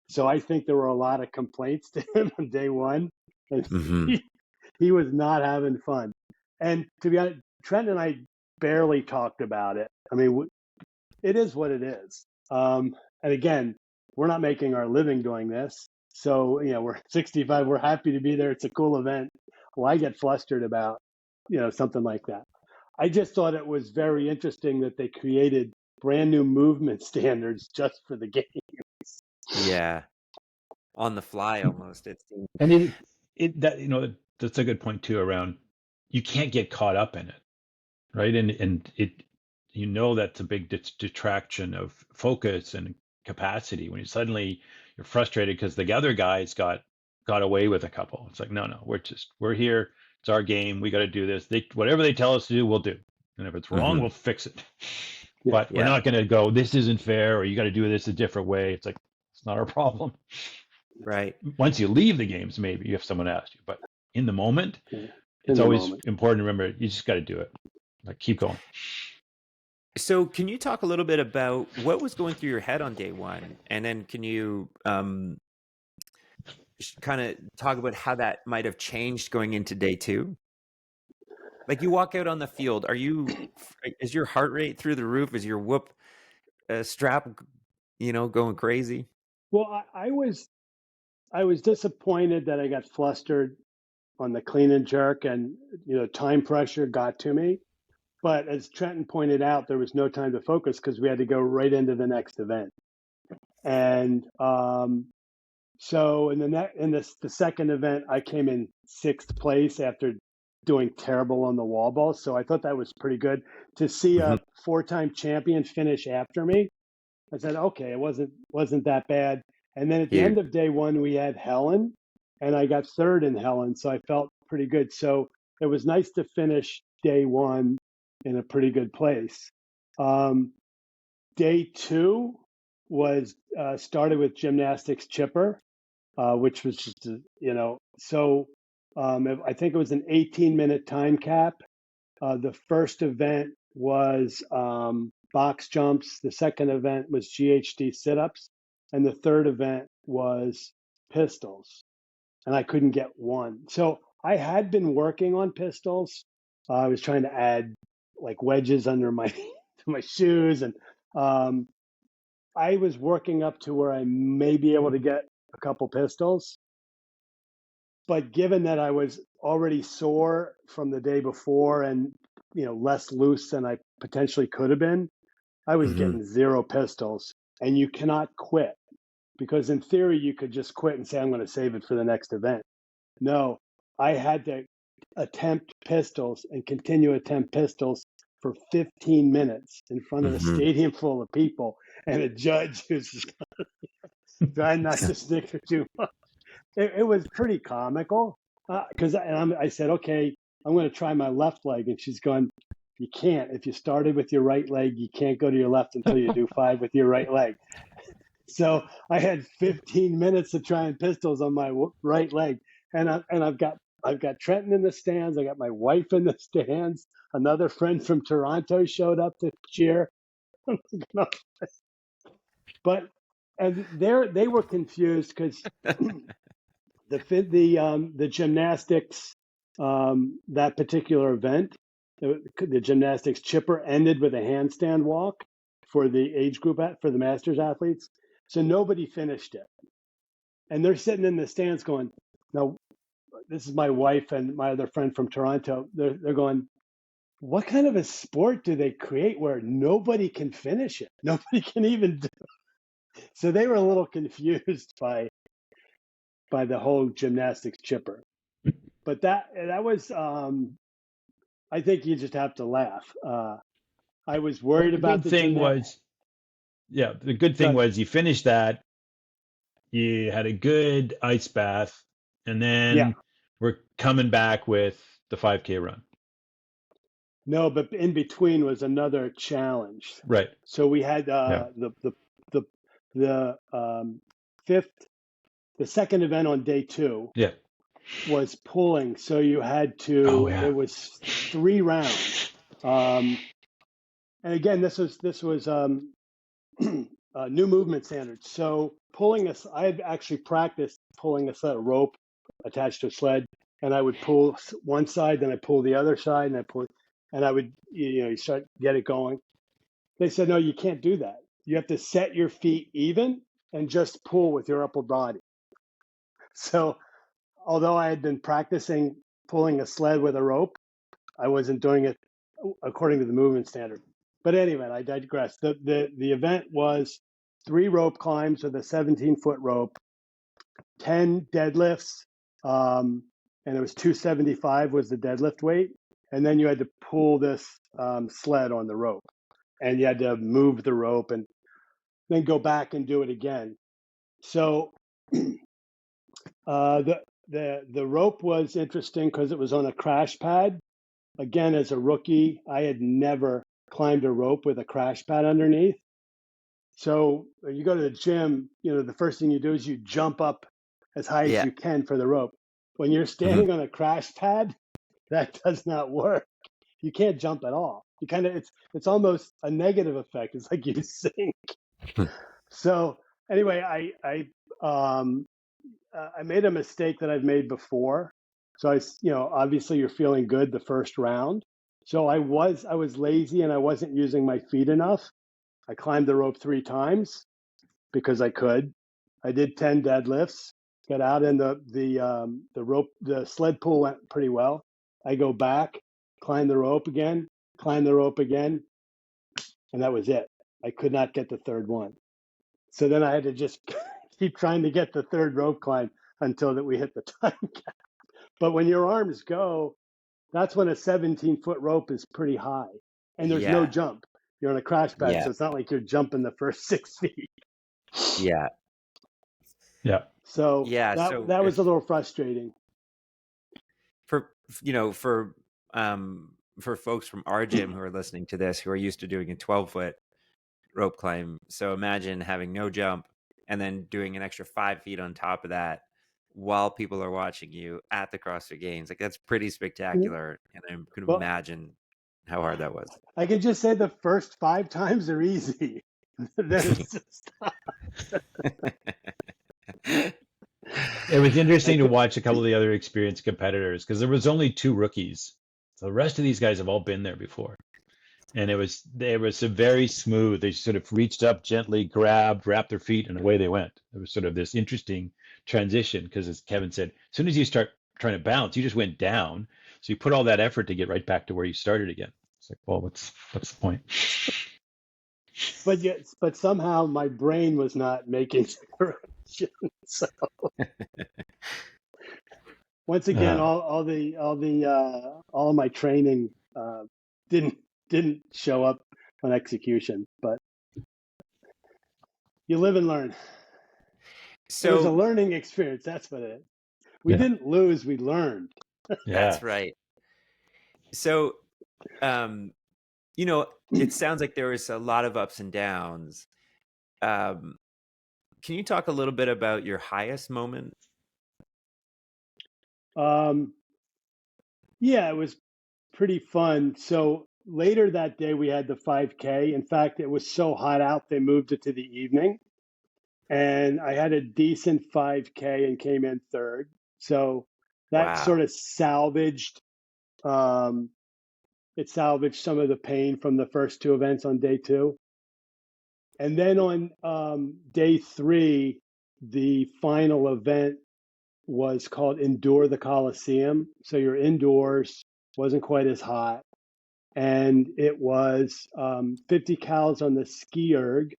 So I think there were a lot of complaints to him on day 1. And he was not having fun. And to be honest, Trent and I barely talked about it. I mean, it is what it is. And again, we're not making our living doing this. So, we're 65. We're happy to be there. It's a cool event. Well, I get flustered about, something like that. I just thought it was very interesting that they created brand new movement standards just for the game. Yeah. On the fly almost. It seems. And that's a good point too, around you can't get caught up in it, right? And that's a big detraction of focus and capacity when you're frustrated because the other guys got away with a couple. It's like, no, we're here. It's our game. We got to do this. Whatever they tell us to do, we'll do. And if it's wrong, we'll fix it. Yeah. But we're not going to go, this isn't fair, or you got to do this a different way. It's like, it's not our problem. Right. Once you leave the games, maybe if someone asked you, but in the moment, it's always important to remember, you just got to do it. Like, keep going. So can you talk a little bit about what was going through your head on day 1? And then can you kind of talk about how that might have changed going into day 2? Like, you walk out on the field, is your heart rate through the roof? Is your whoop strap, going crazy? Well, I was disappointed that I got flustered on the clean and jerk, and time pressure got to me. But as Trenton pointed out, there was no time to focus because we had to go right into the next event. And so in the second event, I came in 6th place after doing terrible on the wall ball. So I thought that was pretty good to see a 4-time champion finish after me. I said, okay, it wasn't that bad. And then at the end of day 1, we had Helen, and I got 3rd in Helen, so I felt pretty good. So it was nice to finish day 1 in a pretty good place. Day 2 was started with gymnastics chipper, which was just so I think it was an 18-minute time cap. The first event was box jumps. The second event was GHD sit-ups. And the third event was pistols. And I couldn't get one. So I had been working on pistols. I was trying to add like wedges under my my shoes. And I was working up to where I may be able to get a couple pistols. But given that I was already sore from the day before and less loose than I potentially could have been, I was getting 0 pistols. And you cannot quit, because in theory you could just quit and say, I'm going to save it for the next event. No, I had to attempt pistols and continue to attempt pistols for 15 minutes in front of a stadium full of people and a judge who's just trying not to snicker too much. It was pretty comical because I said, okay, I'm going to try my left leg. And she's going, you can't. If you started with your right leg, you can't go to your left until you do 5 with your right leg. So I had 15 minutes of trying pistols on my right leg. And I've got Trenton in the stands. I got my wife in the stands. Another friend from Toronto showed up to cheer. But and they were confused because the gymnastics that particular event, the gymnastics chipper ended with a handstand walk for the age group for the masters athletes. So nobody finished it, and they're sitting in the stands going, "Now, this is my wife and my other friend from Toronto. They're going, what kind of a sport do they create where nobody can finish it? Nobody can even do it." So they were a little confused by the whole gymnastics chipper. But that was I think you just have to laugh. I was worried The about good thing was, the good thing Good. was you finished that, you had a good ice bath, and Yeah. then we're coming back with the 5K run. No, but in between was another challenge. Right. So we had Yeah. the the second event on day 2 Yeah. was pulling. So you had to. Oh, yeah. It was 3 rounds. And again, this was new movement standards. So I had actually practiced pulling a set of rope attached to a sled, and I would pull one side, then I pull the other side, and I would, you start get it going. They said, no, you can't do that. You have to set your feet even and just pull with your upper body. So although I had been practicing pulling a sled with a rope, I wasn't doing it according to the movement standard. But anyway, I digress. The event was 3 rope climbs with a 17-foot rope, 10 deadlifts, and it was 275 was the deadlift weight. And then you had to pull this sled on the rope, and you had to move the rope and then go back and do it again. So the rope was interesting because it was on a crash pad. Again, as a rookie, I had never climbed a rope with a crash pad underneath. So when you go to the gym, the first thing you do is you jump up as high as you can for the rope. When you're standing on a crash pad, that does not work. You can't jump at all. You it's almost a negative effect. It's like you sink. So anyway, I made a mistake that I've made before. So obviously you're feeling good the first round. So I was lazy and I wasn't using my feet enough. I climbed the rope 3 times because I could. I did 10 deadlifts, got out, and the sled pull went pretty well. I go back, climb the rope again, and that was it. I could not get the third one. So then I had to just keep trying to get the third rope climb until that we hit the time cap. But when your arms go, that's when a 17-foot rope is pretty high, and there's no jump. You're on a crash pad, so it's not like you're jumping the first 6 feet. Yeah. Yeah. So that was a little frustrating. For folks from our gym who are listening to this, who are used to doing a 12-foot rope climb. So imagine having no jump and then doing an extra 5 feet on top of that while people are watching you at the CrossFit Games. Like, that's pretty spectacular. And I could imagine how hard that was. I can just say the first 5 times are easy. Then it's just It was interesting to watch a couple of the other experienced competitors because there was only 2 rookies. So the rest of these guys have all been there before. And it was very smooth. They sort of reached up gently, grabbed, wrapped their feet, and away they went. It was sort of this interesting transition because, as Kevin said, as soon as you start trying to bounce, you just went down. So you put all that effort to get right back to where you started again. It's like, well, what's the point? But somehow my brain was not making corrections. So once again, all of my training didn't show up on execution, but you live and learn. So it was a learning experience. That's what it is. We didn't lose, we learned. That's right. So, it sounds like there was a lot of ups and downs. Can you talk a little bit about your highest moment? Yeah, it was pretty fun. So later that day, we had the 5K. In fact, it was so hot out, they moved it to the evening. And I had a decent 5K and came in third. So that sort of salvaged some of the pain from the first 2 events on day 2. And then on day 3, the final event was called Endure the Coliseum. So you're indoors, wasn't quite as hot. And it was 50 cals on the ski erg,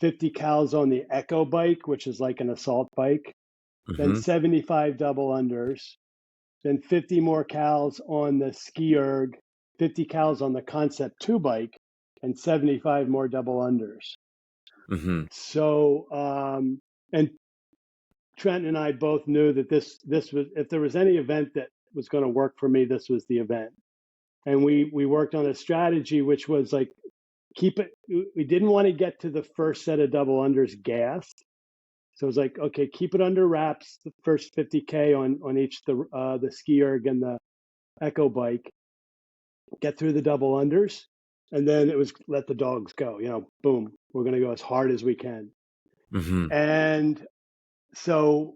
50 cals on the Echo bike, which is like an assault bike, then 75 double unders, then 50 more cals on the ski erg, 50 cals on the Concept 2 bike, and 75 more double unders. Mm-hmm. So, and Trent and I both knew that this was, if there was any event that was going to work for me, this was the event. And we worked on a strategy, which was like, keep it, we didn't want to get to the first set of double unders gassed. So it was like, okay, keep it under wraps, the first 50K on each, the ski erg and the echo bike, get through the double unders. And then it was let the dogs go, boom, we're going to go as hard as we can. Mm-hmm. And so,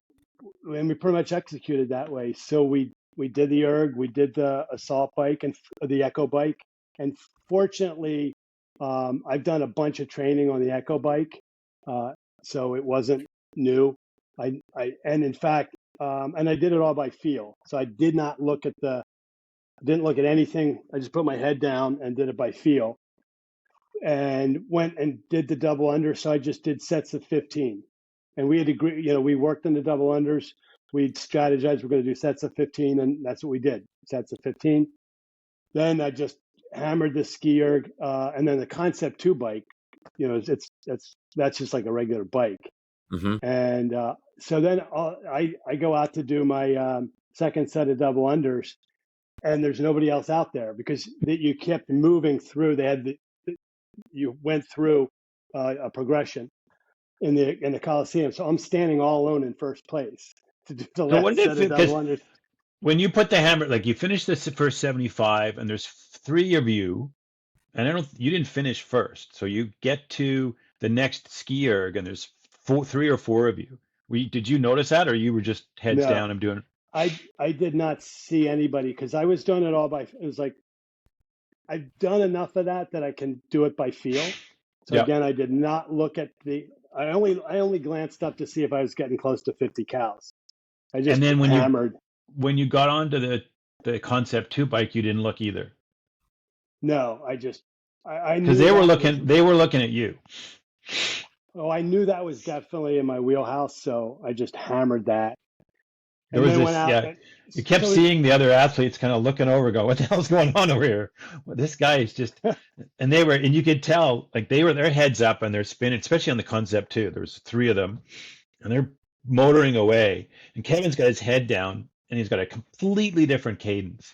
and we pretty much executed that way. So we did the erg, we did the assault bike and the echo bike. And fortunately, I've done a bunch of training on the echo bike. So it wasn't new. And in fact, and I did it all by feel. So I didn't look at anything. I just put my head down and did it by feel, and went and did the double under. So I just did sets of 15, and we had agreed, we worked on the double unders. We strategized, we're going to do sets of 15, and that's what we did, sets of 15. Then I just hammered the ski erg, and then the Concept 2 bike, that's just like a regular bike. Mm-hmm. And so then I go out to do my second set of double unders, and there's nobody else out there because you kept moving through. You went through a progression in the Coliseum. So I'm standing all alone in first place to do the last set of double unders. When you put the hammer, like you finish the first 75, and there's 3 of you, and you didn't finish first, so you get to the next ski erg, and there's 3 or 4 of you. Did you notice that, or you were just heads down and doing? I did not see anybody because I was doing it all by. It was like I've done enough of that I can do it by feel. So again, I did not look at I only glanced up to see if I was getting close to 50 cals. I just hammered. When you got onto the Concept 2 bike, you didn't look either. No, I knew because they were looking at you. Oh, I knew that was definitely in my wheelhouse, so I just hammered that. There was this, you kept seeing the other athletes kind of looking over, going, "What the hell's going on over here? Well, this guy is just," and you could tell, like they were their heads up and they're spinning, especially on the Concept 2. There was 3 of them, and they're motoring away. And Kevin's got his head down, and he's got a completely different cadence.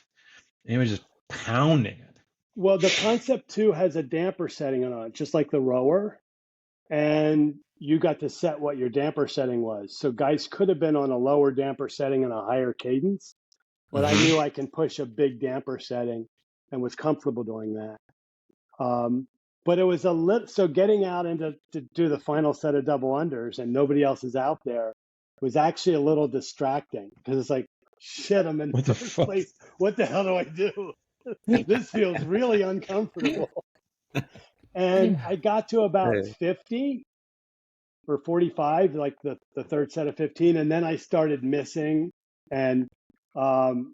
And he was just pounding it. Well, the Concept 2 has a damper setting on it, just like the rower, and you got to set what your damper setting was. So guys could have been on a lower damper setting and a higher cadence, but I knew I can push a big damper setting and was comfortable doing that. But it was so getting out to do the final set of double unders and nobody else is out there was actually a little distracting because it's like, shit, I'm in first place. What the hell do I do? This feels really uncomfortable. And I got to about 50 or 45, like the third set of 15, and then I started missing. And the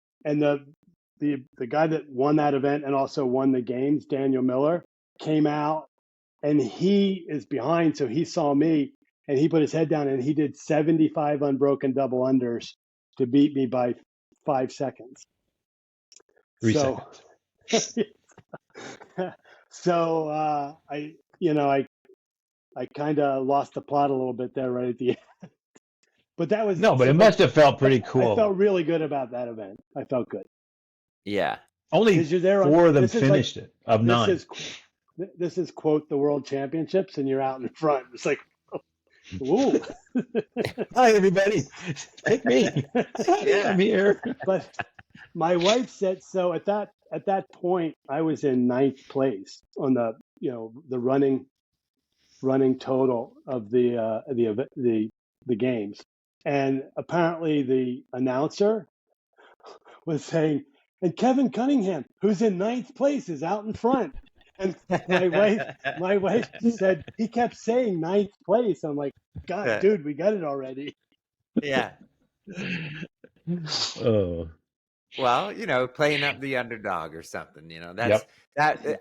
guy that won that event and also won the games, Daniel Miller, came out, and he is behind, so he saw me, and he put his head down, and he did 75 unbroken double unders to beat me by 5 seconds. 3 seconds. So I kind of lost the plot a little bit there right at the end. But that was but it must have felt pretty cool. I felt really good about that event. I felt good. Yeah. Only 4 of them finished it of 9. This is quote the World Championships, and you're out in front. It's like, ooh. Hi everybody, pick me. I'm here. But my wife said so. At that point, I was in 9th place on the the running total of the games, and apparently the announcer was saying, and Kevin Cunningham, who's in 9th place, is out in front. And my wife said he kept saying 9th place. I'm like, God, dude, we got it already. Yeah. Oh. Well, playing up the underdog or something, that's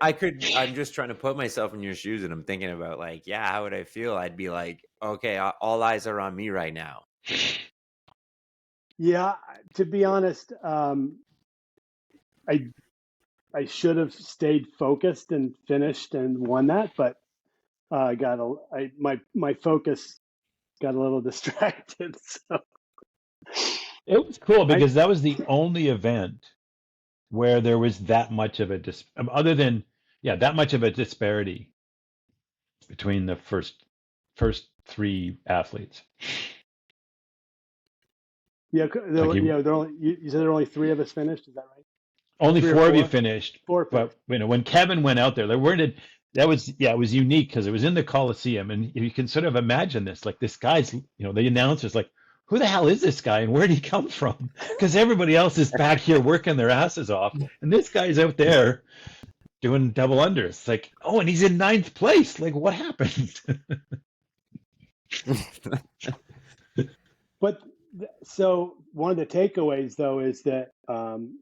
I'm just trying to put myself in your shoes, and I'm thinking about like, how would I feel? I'd be like, okay, all eyes are on me right now. Yeah, to be honest, I should have stayed focused and finished and won that, but my focus got a little distracted. So It was cool I because that was the only event where there was that much of a other than that much of a disparity between the first three athletes. yeah, Like you know, you said there were only three of us finished. Is that right? only Three or four of you four? finished, Four finished. but when Kevin went out there, that was it was unique because it was in the Coliseum, and you can sort of imagine this, like this guy's, the announcer's like, who the hell is this guy and where did he come from? Because everybody else is back here working their asses off, and this guy's out there doing double unders. It's like, oh, and he's in 9th place. Like, what happened? But so one of the takeaways though is that on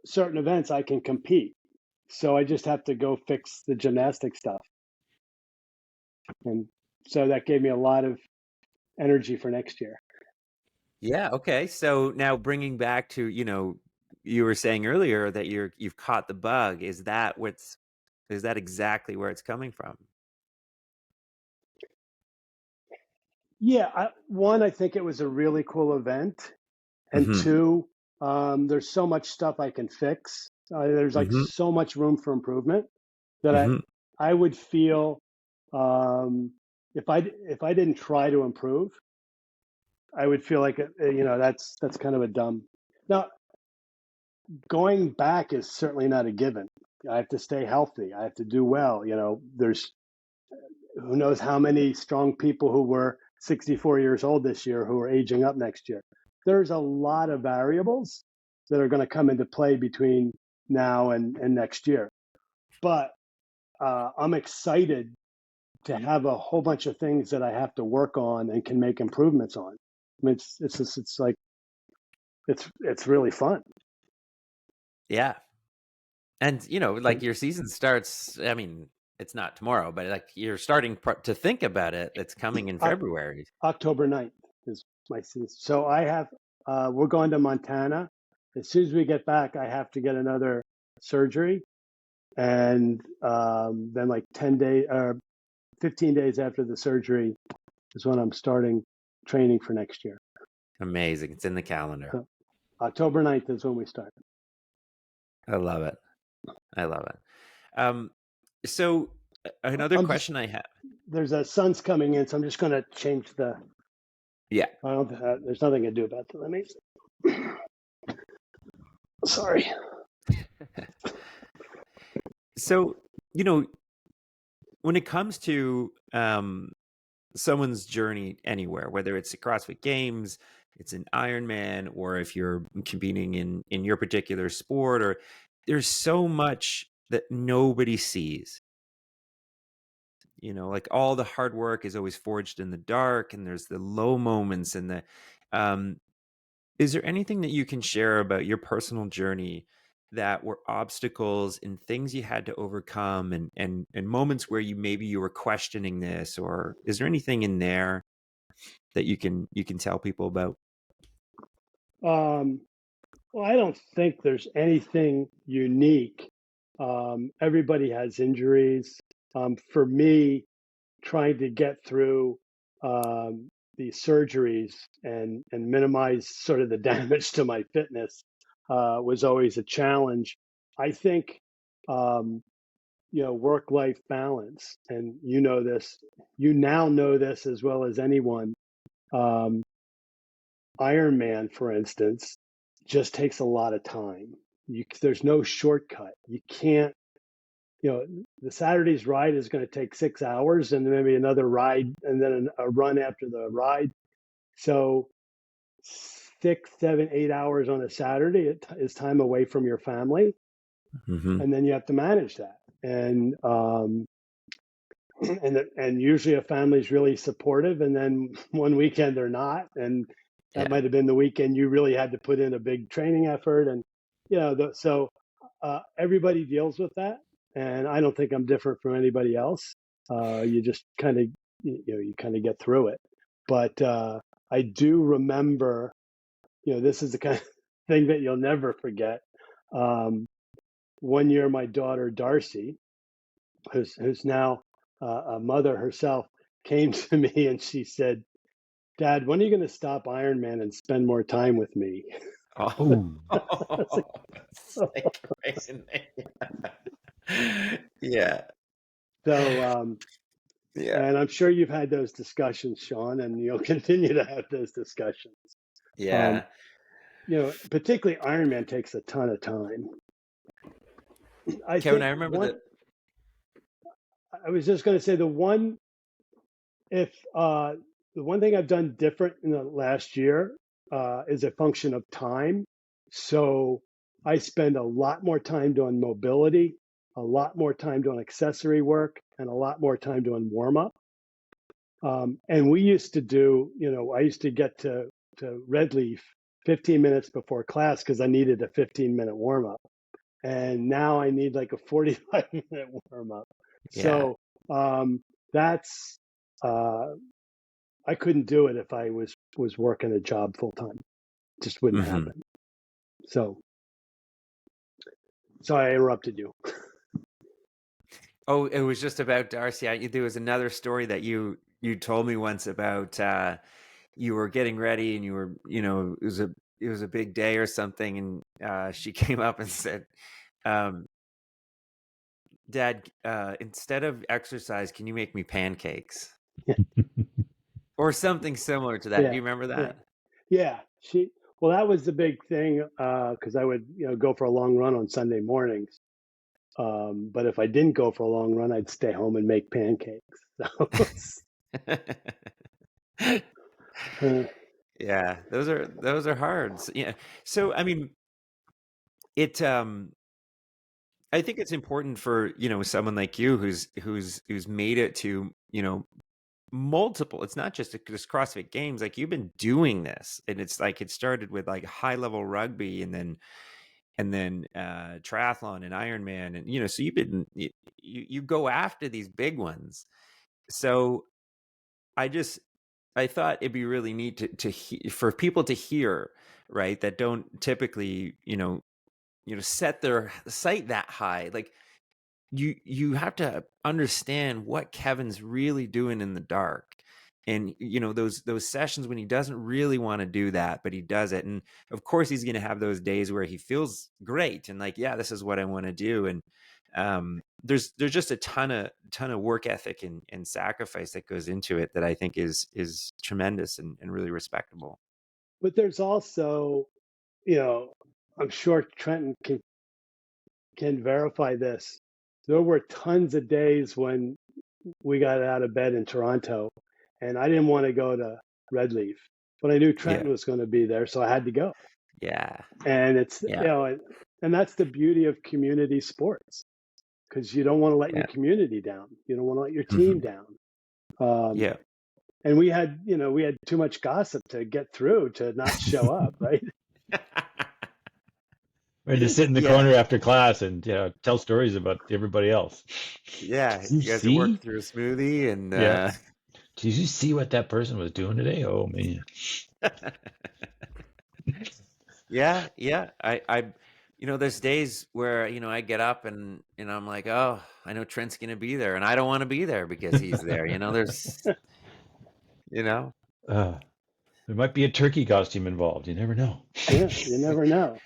certain events I can compete. So I just have to go fix the gymnastic stuff. And so that gave me a lot of energy for next year. Yeah. Okay. So now bringing back to, you were saying earlier that you've caught the bug. Is that exactly where it's coming from? Yeah. I think it was a really cool event. And Mm-hmm. two, there's so much stuff I can fix. There's like Mm-hmm. so much room for improvement that Mm-hmm. I would feel if I didn't try to improve, I would feel like that's kind of a dumb. Now, going back is certainly not a given. I have to stay healthy. I have to do well. There's who knows how many strong people who were 64 years old this year who are aging up next year. There's a lot of variables that are going to come into play between now and next year. But I'm excited to have a whole bunch of things that I have to work on and can make improvements on. I mean, it's really fun. Yeah. And, like your season starts, I mean, it's not tomorrow, but like you're starting to think about it. It's coming in February. October 9th is my season. So we're going to Montana. As soon as we get back, I have to get another surgery. And then like 10 days or 15 days after the surgery is when I'm starting training for next year. Amazing. It's in the calendar. So October 9th is when we start. I love it. So another question I have. There's a sun's coming in, so I'm just going to change the. Yeah. There's nothing to do about that. Let me. Sorry. So, when it comes to someone's journey anywhere, whether it's the CrossFit Games, it's an Ironman, or if you're competing in your particular sport, or there's so much that nobody sees. Like all the hard work is always forged in the dark, and there's the low moments and the is there anything that you can share about your personal journey that were obstacles and things you had to overcome and moments where you were questioning this, or is there anything in there that you can tell people about? Well, I don't think there's anything unique. Everybody has injuries. For me, trying to get through these surgeries and minimize sort of the damage to my fitness was always a challenge. I think work-life balance, and you now know this as well as anyone. Ironman, for instance, just takes a lot of time. There's no shortcut. You can't, the Saturday's ride is going to take 6 hours and maybe another ride and then a run after the ride. So 6, 7, 8 hours on a Saturday is time away from your family. Mm-hmm. And then you have to manage that. And usually a family's really supportive, and then one weekend they're not. And that might have been the weekend you really had to put in a big training effort. And, so everybody deals with that. And I don't think I'm different from anybody else. You just kind of, you kind of get through it. But I do remember, this is the kind of thing that you'll never forget. One year, my daughter Darcy, who's now a mother herself, came to me and she said, "Dad, when are you going to stop Ironman and spend more time with me?" Oh, It's like, it's like right in there. Yeah, so, yeah, and I'm sure you've had those discussions, Sean, and you'll continue to have those discussions. Um, yeah. Particularly Ironman takes a ton of time. I Kevin, think I remember that. I was just going to say if the one thing I've done different in the last year is a function of time. So I spend a lot more time doing mobility, a lot more time doing accessory work, and a lot more time doing warm up. And we used to do, I used to get to Redleaf 15 minutes before class because I needed a 15-minute warm up. And now I need like a 45-minute warm up. Yeah. So that's I couldn't do it if I was working a job full time. Just wouldn't happen. So sorry I interrupted you. Oh, it was just about Darcy. There was another story that you told me once about you were getting ready and you were, it was a big day or something, and she came up and said, "Dad, instead of exercise, can you make me pancakes?" Or something similar to that. Yeah, Do you remember that? yeah. Well, that was the big thing because I would go for a long run on Sunday mornings. But if I didn't go for a long run, I'd stay home and make pancakes. So, Yeah, those are hard. Yeah. So I mean, it I think it's important for, someone like you who's made it to, multiple. It's not just CrossFit Games. Like you've been doing this, and it's like it started with like high level rugby, and then triathlon and Ironman, and so you go after these big ones. So I thought it'd be really neat for people to hear, right, that don't typically set their sight that high. Like you have to understand what Kevin's really doing in the dark. And those sessions when he doesn't really want to do that, but he does it. And of course he's going to have those days where he feels great and like, yeah, this is what I want to do. And there's just a ton of work ethic and sacrifice that goes into it that I think is tremendous and really respectable. but there's also, I'm sure Trenton can verify this. There were tons of days when we got out of bed in Toronto and I didn't want to go to Redleaf, but I knew Trenton Yeah. was going to be there, so I had to go. Yeah. And it's, Yeah. and that's the beauty of community sports because you don't want to let your Yeah. community down. You don't want to let your team down. Yeah. And we had too much gossip to get through to not show up, right? We had to sit in the corner after class and tell stories about everybody else. Yeah, Did you you guys have worked see? through a smoothie and Yeah. Did you see what that person was doing today? Oh man. yeah, I there's days where I get up and I'm like, oh, I know Trent's gonna be there, and I don't want to be there because he's there. There's There might be a turkey costume involved. You never know. Yeah, you never know.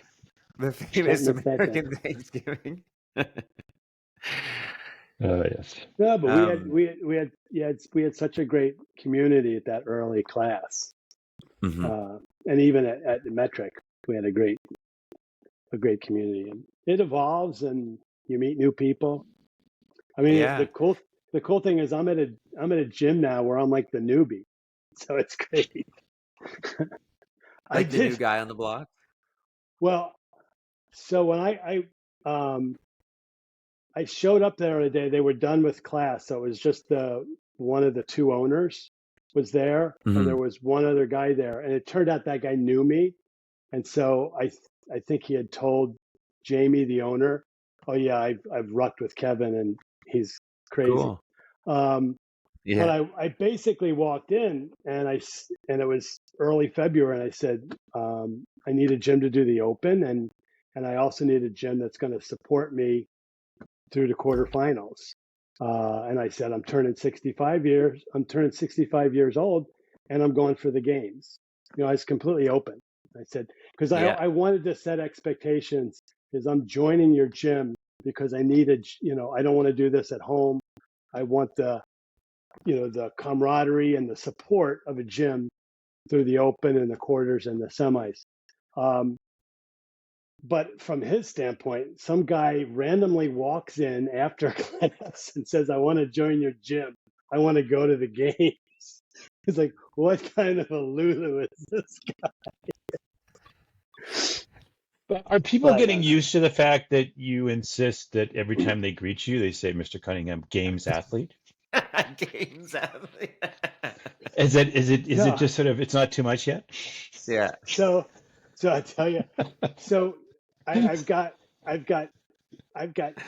the famous Can't miss that day. American Thanksgiving. Yes. No, but we had such a great community at that early class, and even at the Metric, we had a great community. And it evolves, and you meet new people. I mean, Yeah. the cool thing is I'm at a gym now where I'm like the newbie, so it's great. Like the new guy on the block. Well, so when I showed up there a day, they were done with class, so it was just one of the two owners was there, and there was one other guy there, and it turned out that guy knew me, and so I think he had told Jamie, the owner, "Oh yeah, I've rucked with Kevin, and he's crazy." Cool. But Yeah. I basically walked in and it was early February and I said, I need a gym to do the open and I also need a gym that's going to support me through the quarterfinals. And I said, I'm turning 65 years old and I'm going for the games. You know, I was completely open. I said, because Yeah. I wanted to set expectations because I'm joining your gym because I needed, you know, I don't want to do this at home. I want the, you know, the camaraderie and the support of a gym through the open and the quarters and the semis. But from his standpoint, some guy randomly walks in after class and says, I want to join your gym. I want to go to the games. He's like, what kind of a Lulu is this guy? But are people But getting used to the fact that you insist that every time they greet you, they say, Mr. Cunningham, games athlete? Games athlete. Is it no, just sort of, it's not too much yet? Yeah. so I tell you, so I've got I've got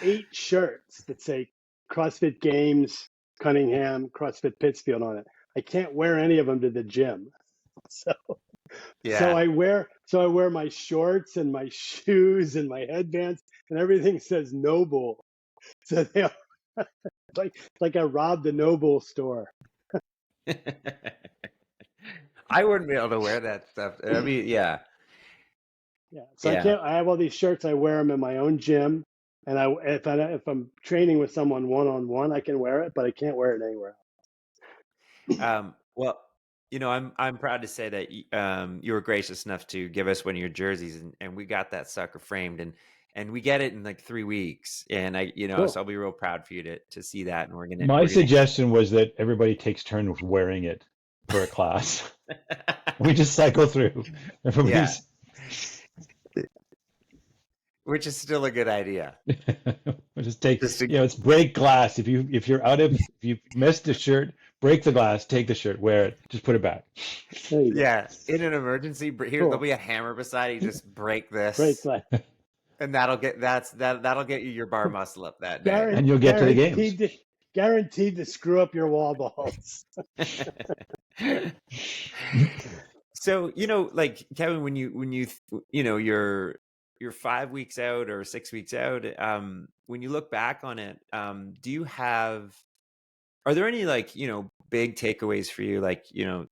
8 shirts that say CrossFit Games Cunningham, CrossFit Pittsfield on it. I can't wear any of them to the gym. So Yeah. I wear my shorts and my shoes and my headbands and everything says Noble. So they are like I robbed a Noble store. I wouldn't be able to wear that stuff. I mean, yeah. Yeah. So Yeah. I have all these shirts. I wear them in my own gym, and if I'm training with someone one on one, I can wear it, but I can't wear it anywhere Well, you know, I'm proud to say that you were gracious enough to give us one of your jerseys, and we got that sucker framed, and we get it in like 3 weeks, and you know, else. so I'll be real proud for you to see that, and My we're gonna. suggestion was that everybody takes turns wearing it for a class. We just cycle through. Yeah, Everybody's which is still a good idea. we'll just take, Just to, you know, it's break glass. If you missed a shirt, break the glass, take the shirt, wear it, just put it back. There you go. yeah, in an emergency, here Cool. there'll be a hammer beside you. Just break this, Break glass. and that'll get you your bar muscle up that day. And you'll get to the games. Guaranteed to screw up your wall balls. So, you know, like Kevin, when you you know, you're 5 weeks out or 6 weeks out, when you look back on it, are there any, like, you know, big takeaways for you? Like, you know,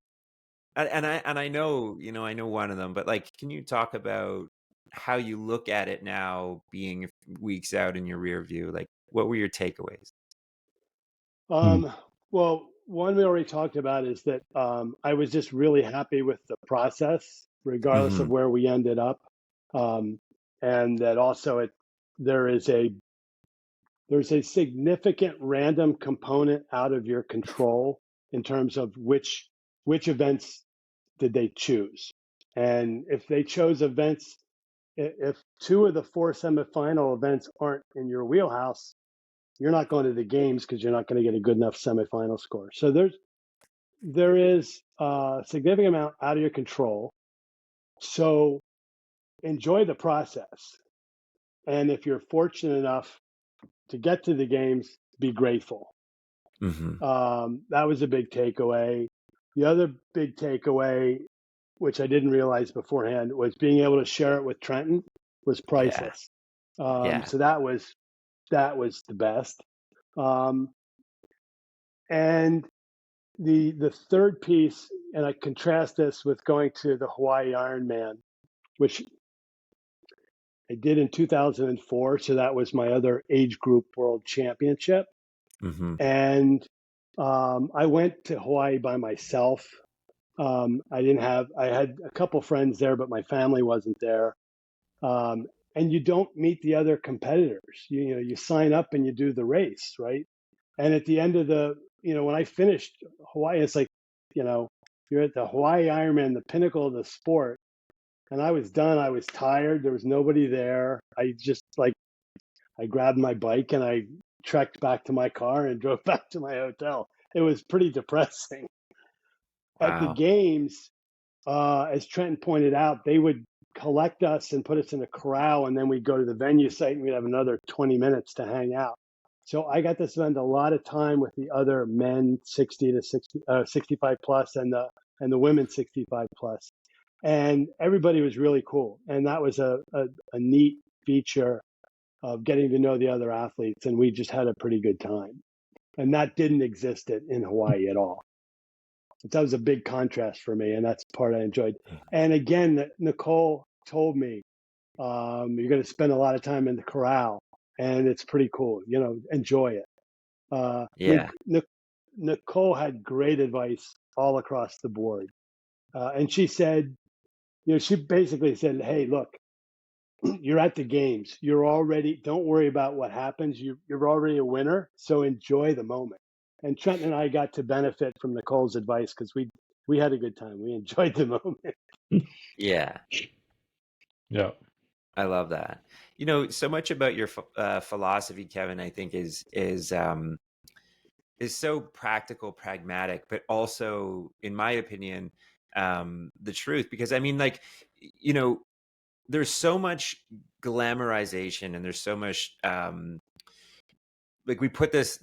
and I know, you know, I know one of them, but like, can you talk about how you look at it now being weeks out in your rear view? Like, what were your takeaways? Hmm. Well, one we already talked about is that I was just really happy with the process, regardless of Hmm. where we ended up, and that also there there's a significant random component out of your control in terms of which events did they choose, and if they chose events, if 2 of the 4 semifinal events aren't in your wheelhouse, you're not going to the games because you're not going to get a good enough semifinal score. So there is a significant amount out of your control. So enjoy the process. And if you're fortunate enough to get to the games, be grateful. Hmm. That was a big takeaway. The other big takeaway, which I didn't realize beforehand, was being able to share it with Trenton was Yeah. priceless. Yeah. So that was the best. And the third piece, and I contrast this with going to the Hawaii Ironman, which I did in 2004. So that was my other age group world championship. Hmm. And I went to Hawaii by myself. I had a couple friends there, but my family wasn't there. And you don't meet the other competitors. You know, you sign up and you do the race, right? And at the end of when I finished Hawaii, it's like, you know, you're at the Hawaii Ironman, the pinnacle of the sport. And I was done. I was tired. There was nobody there. I grabbed my bike and I trekked back to my car and drove back to my hotel. It was pretty depressing. At the Wow. games, as Trenton pointed out, they would collect us and put us in a corral, and then we'd go to the venue site and we'd have another 20 minutes to hang out. So I got to spend a lot of time with the other men 60 to 65 plus and the women 65 plus. And everybody was really cool. And that was a neat feature of getting to know the other athletes. And we just had a pretty good time. And that didn't exist in Hawaii at all. That was a big contrast for me. And that's the part I enjoyed. And again, Nicole told me, you're going to spend a lot of time in the corral. And it's pretty cool, enjoy it. Yeah. Nicole had great advice all across the board. And she said, she basically said, hey, look, you're at the games. Don't worry about what happens. You're already a winner. So enjoy the moment. And Trenton and I got to benefit from Nicole's advice because we had a good time. We enjoyed the moment. Yeah. Yeah. I love that. So much about your philosophy, Kevin, I think is so practical, pragmatic, but also, in my opinion, the truth. Because I mean, there's so much glamorization, and there's so much we put this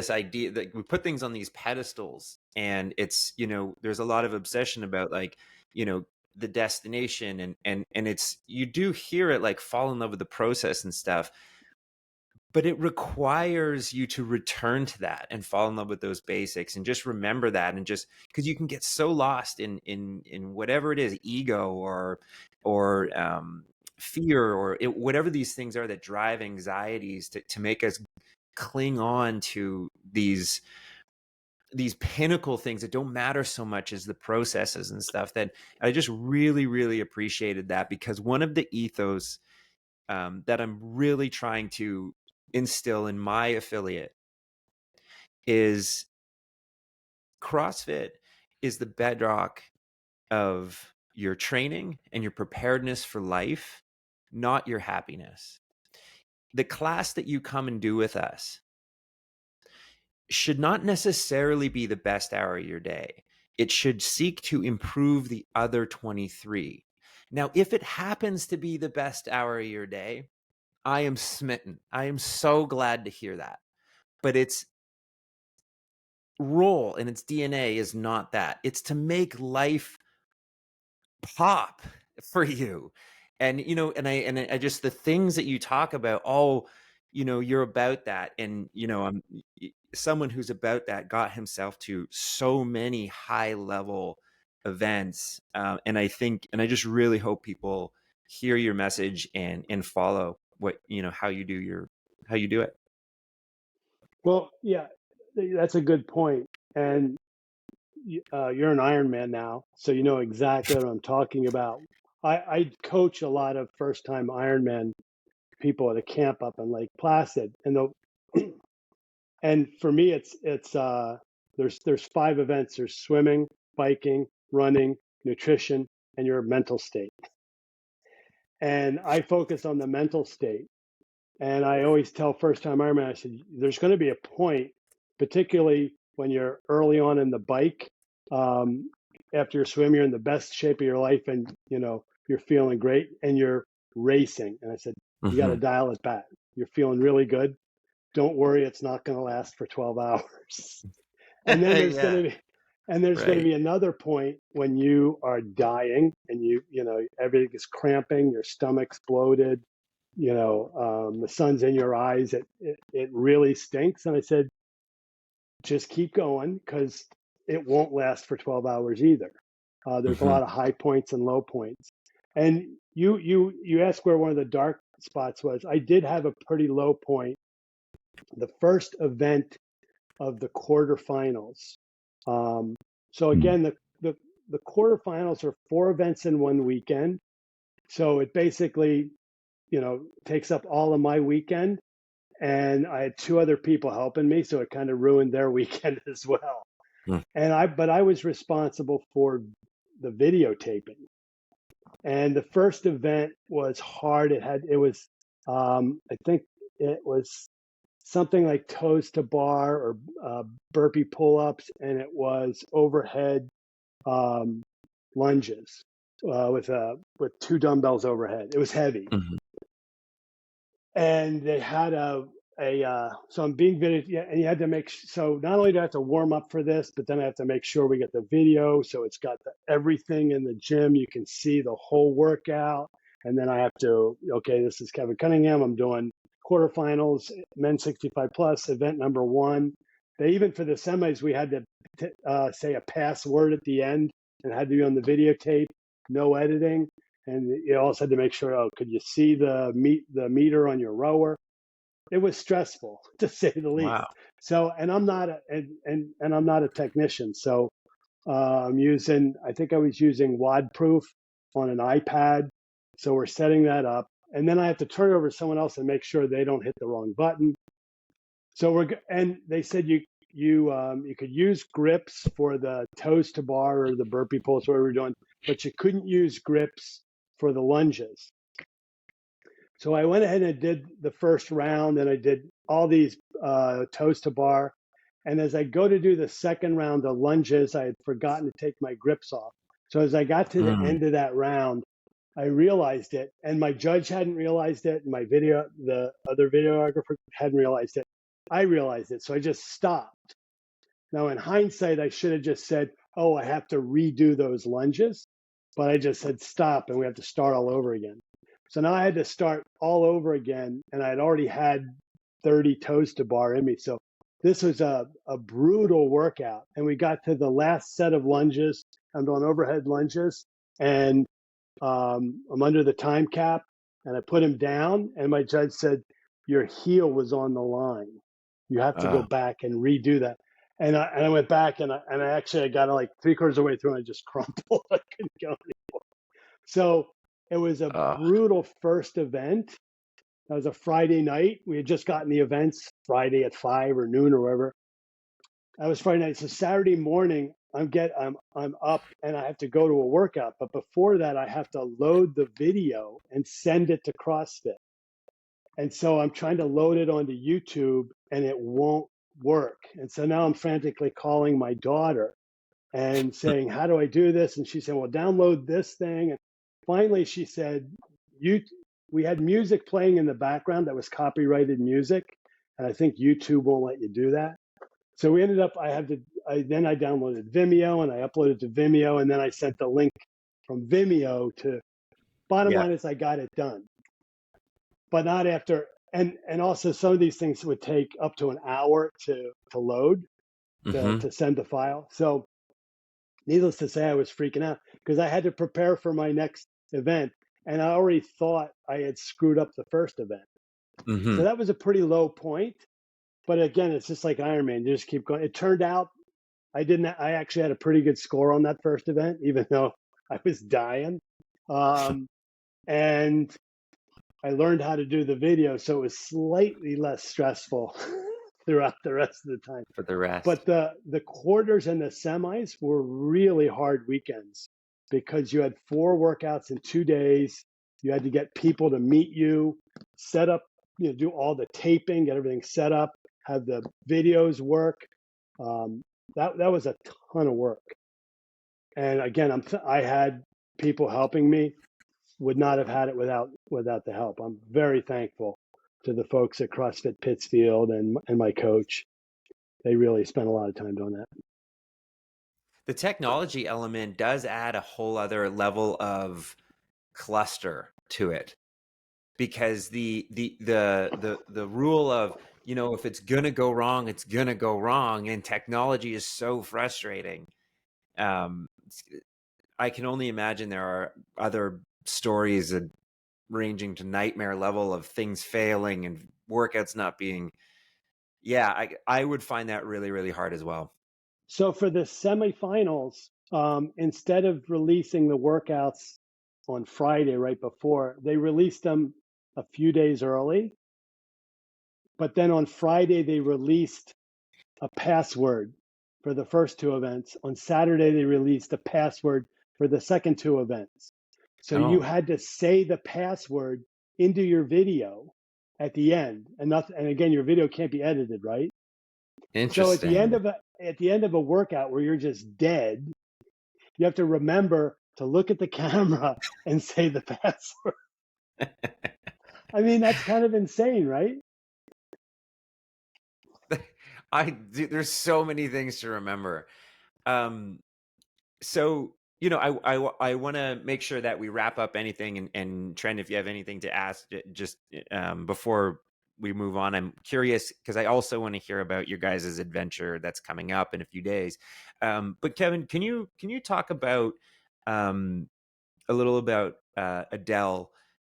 idea that we put things on these pedestals, and it's there's a lot of obsession about the destination, and it's, you do hear it, like, fall in love with the process and stuff, but it requires you to return to that and fall in love with those basics, and just remember that, and just because you can get so lost in whatever it is, ego or fear, or whatever these things are that drive anxieties to make us cling on to these pinnacle things that don't matter so much as the processes and stuff. That I just really, really appreciated that, because one of the ethos that I'm really trying to instill in my affiliate is CrossFit is the bedrock of your training and your preparedness for life, not your happiness. The class that you come and do with us should not necessarily be the best hour of your day. It should seek to improve the other 23. Now, if it happens to be the best hour of your day, I am smitten. I am so glad to hear that. But its role and its DNA is not that. It's to make life pop for you. And I just, the things that you talk about, you're about that. And I'm someone who's about that, got himself to so many high level events. And I just really hope people hear your message and follow what, how you do it. Well, yeah, that's a good point. And you're an Ironman now, so you know exactly what I'm talking about. I coach a lot of first-time Ironman people at a camp up in Lake Placid, and for me, it's there's 5 events. There's swimming, biking, running, nutrition, and your mental state. And I focus on the mental state. And I always tell first-time Ironman, I said, there's going to be a point, particularly when you're early on in the bike, after your swim, you're in the best shape of your life, and you're feeling great, and you're racing. And I said, you got to dial it back. You're feeling really good. Don't worry, it's not going to last for 12 hours. And then there's going to be, going to be another point when you are dying, and everything is cramping, your stomach's bloated, the sun's in your eyes. It really stinks. And I said, just keep going, because it won't last for 12 hours either. There's a lot of high points and low points. And you asked where one of the dark spots was. I did have a pretty low point the first event of the quarterfinals. So again, the quarterfinals are 4 events in one weekend. So it basically, takes up all of my weekend. And I had 2 other people helping me, so it kind of ruined their weekend as well. But I was responsible for the videotaping. And the first event was hard. It was I think it was something like toes to bar or burpee pull-ups, and it was overhead lunges with 2 dumbbells overhead. It was heavy. And they had a so I'm being video, yeah, and you had to so not only do I have to warm up for this, but then I have to make sure we get the video. So it's got everything in the gym. You can see the whole workout. And then I have to, okay, this is Kevin Cunningham. I'm doing quarterfinals, men 65 plus, event number 1. Even for the semis, we had to say a password at the end and it had to be on the videotape, no editing. And you also had to make sure, could you see the meter on your rower? It was stressful, to say the least. Wow. So, and I'm not I'm not a technician. So I think I was using WOD-proof on an iPad. So we're setting that up. And then I have to turn it over to someone else and make sure they don't hit the wrong button. So and they said you could use grips for the toes to bar or the burpee pulls, whatever we're doing, but you couldn't use grips for the lunges. So I went ahead and did the first round, and I did all these toes to bar. And as I go to do the second round, the lunges, I had forgotten to take my grips off. So as I got to the end of that round, I realized it, and my judge hadn't realized it, and the other videographer hadn't realized it. I realized it, so I just stopped. Now, in hindsight, I should have just said, I have to redo those lunges, but I just said stop, and we have to start all over again. So now I had to start all over again, and I had already had 30 toes to bar in me. So this was a brutal workout. And we got to the last set of lunges. I'm doing overhead lunges, and I'm under the time cap, and I put him down, and my judge said, your heel was on the line. You have to go back and redo that. And I went back, and I got like 3/4 of the way through, and I just crumpled. I couldn't go anymore. So it was a brutal first event. That was a Friday night. We had just gotten the events Friday at 5 or noon or whatever. That was Friday night. So Saturday morning, I'm up and I have to go to a workout. But before that, I have to load the video and send it to CrossFit. And so I'm trying to load it onto YouTube, and it won't work. And so now I'm frantically calling my daughter and saying, how do I do this? And she said, well, download this thing. And finally, she said, we had music playing in the background that was copyrighted music. And I think YouTube won't let you do that. So we ended up, I downloaded Vimeo, and I uploaded to Vimeo, and then I sent the link from Vimeo to, bottom line is I got it done. But not after, and also some of these things would take up to an hour to load, to send the file. So needless to say, I was freaking out because I had to prepare for my next event, and I already thought I had screwed up the first event. So that was a pretty low point. But again, it's just like Ironman. You just keep going. It turned out I actually had a pretty good score on that first event, even though I was dying. And I learned how to do the video, so it was slightly less stressful throughout the rest of the time. For the rest. But the quarters and the semis were really hard weekends because you had 4 workouts in 2 days. You had to get people to meet you, set up, do all the taping, get everything set up, have the videos work. That was a ton of work. And again, I had people helping me. Would not have had it without the help. I'm very thankful to the folks at CrossFit Pittsfield and my coach. They really spent a lot of time doing that. The technology element does add a whole other level of cluster to it, because the rule of, if it's gonna go wrong, it's gonna go wrong, and technology is so frustrating. I can only imagine there are other stories ranging to nightmare level of things failing and workouts not being. I would find that really, really hard as well. So for the semifinals, instead of releasing the workouts on Friday right before, they released them a few days early. But then on Friday, they released a password for the first 2 events. On Saturday, they released a password for the second 2 events. So you had to say the password into your video at the end, and again, your video can't be edited, right? Interesting. So at the end of a workout where you're just dead, you have to remember to look at the camera and say the password. I mean, that's kind of insane, right? There's so many things to remember. So, I want to make sure that we wrap up anything, and Trent, if you have anything to ask, just before we move on, I'm curious because I also want to hear about your guys' adventure that's coming up in a few days. But Kevin, can you talk about a little about Adele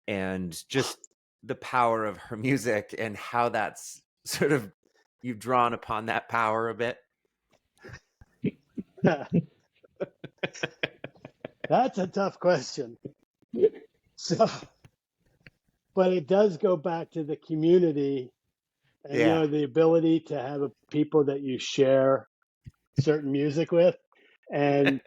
and just the power of her music and how that's sort of you've drawn upon that power a bit? That's a tough question. So, but it does go back to the community and, Yeah. the ability to have people that you share certain music with. And,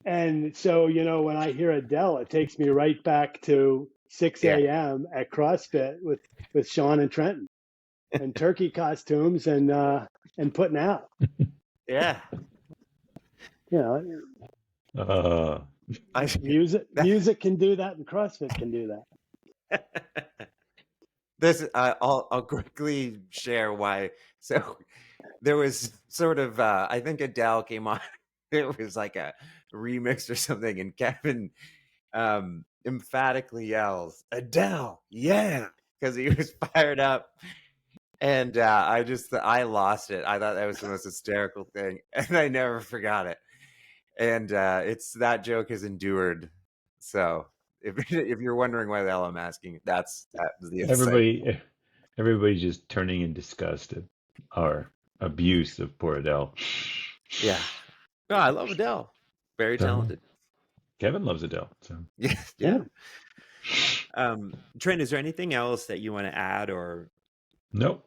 and so, when I hear Adele, it takes me right back to 6 Yeah. a.m. at CrossFit with Sean and Trenton and turkey costumes and putting out, Yeah. music can do that and CrossFit can do that. I'll quickly share why. So there was sort of I think Adele came on. It was like a remix or something, and Kevin emphatically yells, "Adele, yeah," because he was fired up. And I lost it. I thought that was the most hysterical thing, and I never forgot it. And it's that joke has endured. So if you're wondering why the hell I'm asking, that was the insight. Everybody's just turning in disgust at our abuse of poor Adele. Yeah. No, I love Adele. Very talented. Kevin loves Adele. So yeah. Trent, is there anything else that you want to add or? No,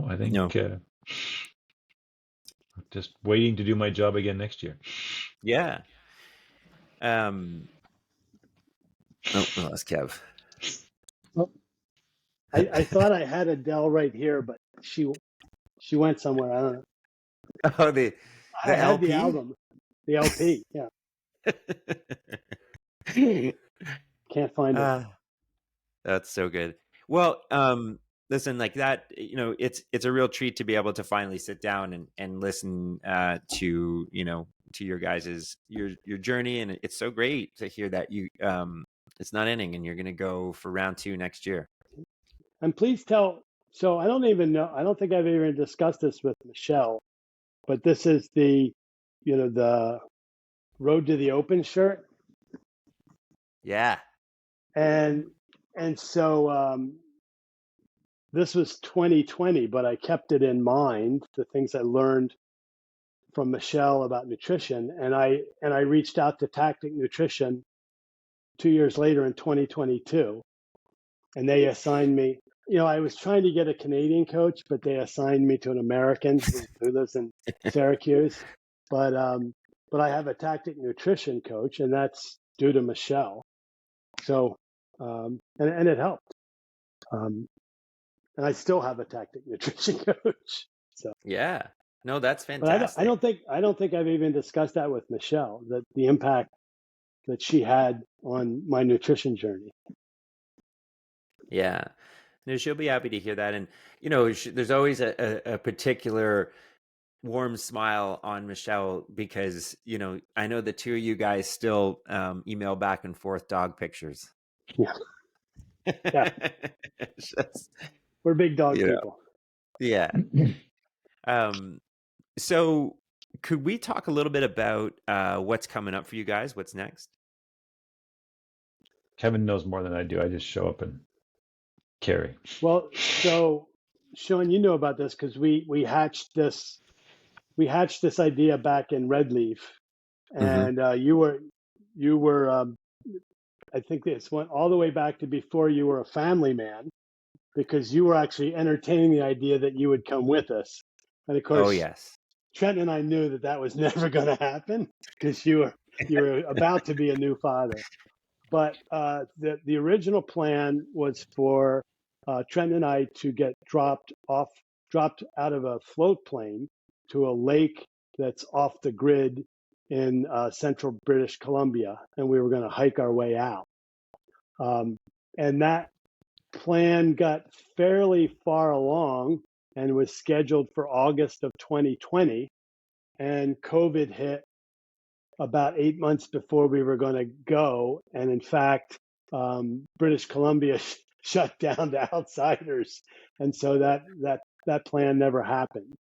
I think just waiting to do my job again next year. Yeah. Oh, that's Kev. Well, I thought I had Adele right here, but she went somewhere. I don't know. Oh, the I had LP? the album, the LP. Yeah. Can't find it. That's so good. Well, listen, like that, it's a real treat to be able to finally sit down and listen to your guys's your journey, and it's so great to hear that you it's not ending and you're going to go for round 2 next year. And please tell. So I don't even know. I don't think I've even discussed this with Michelle, but this is the Road to the Open shirt. Yeah. And so this was 2020, but I kept it in mind, the things I learned from Michelle about nutrition, and I reached out to Tactic Nutrition 2 years later in 2022, and they assigned me. I was trying to get a Canadian coach, but they assigned me to an American who lives in Syracuse. But I have a Tactic Nutrition coach, and that's due to Michelle. So and it helped. And I still have a Tactic Nutrition coach. So yeah, no, that's fantastic. But I don't think I've even discussed that with Michelle, that the impact that she had on my nutrition journey. Yeah, no, she'll be happy to hear that. And there's always a particular warm smile on Michelle because I know the two of you guys still email back and forth dog pictures. Yeah. We're big dog people. Yeah. So could we talk a little bit about what's coming up for you guys? What's next? Kevin knows more than I do. I just show up and carry. Well, so Sean, you know about this because we hatched this idea back in Red Leaf, and you were I think this went all the way back to before you were a family man, because you were actually entertaining the idea that you would come with us, and of course, oh yes, Trent and I knew that was never going to happen because you were about to be a new father. But the original plan was for Trent and I to get dropped out of a float plane to a lake that's off the grid in central British Columbia, and we were going to hike our way out. And that plan got fairly far along, and was scheduled for August of 2020. And COVID hit about 8 months before we were going to go. And in fact, British Columbia shut down to outsiders. And so that plan never happened.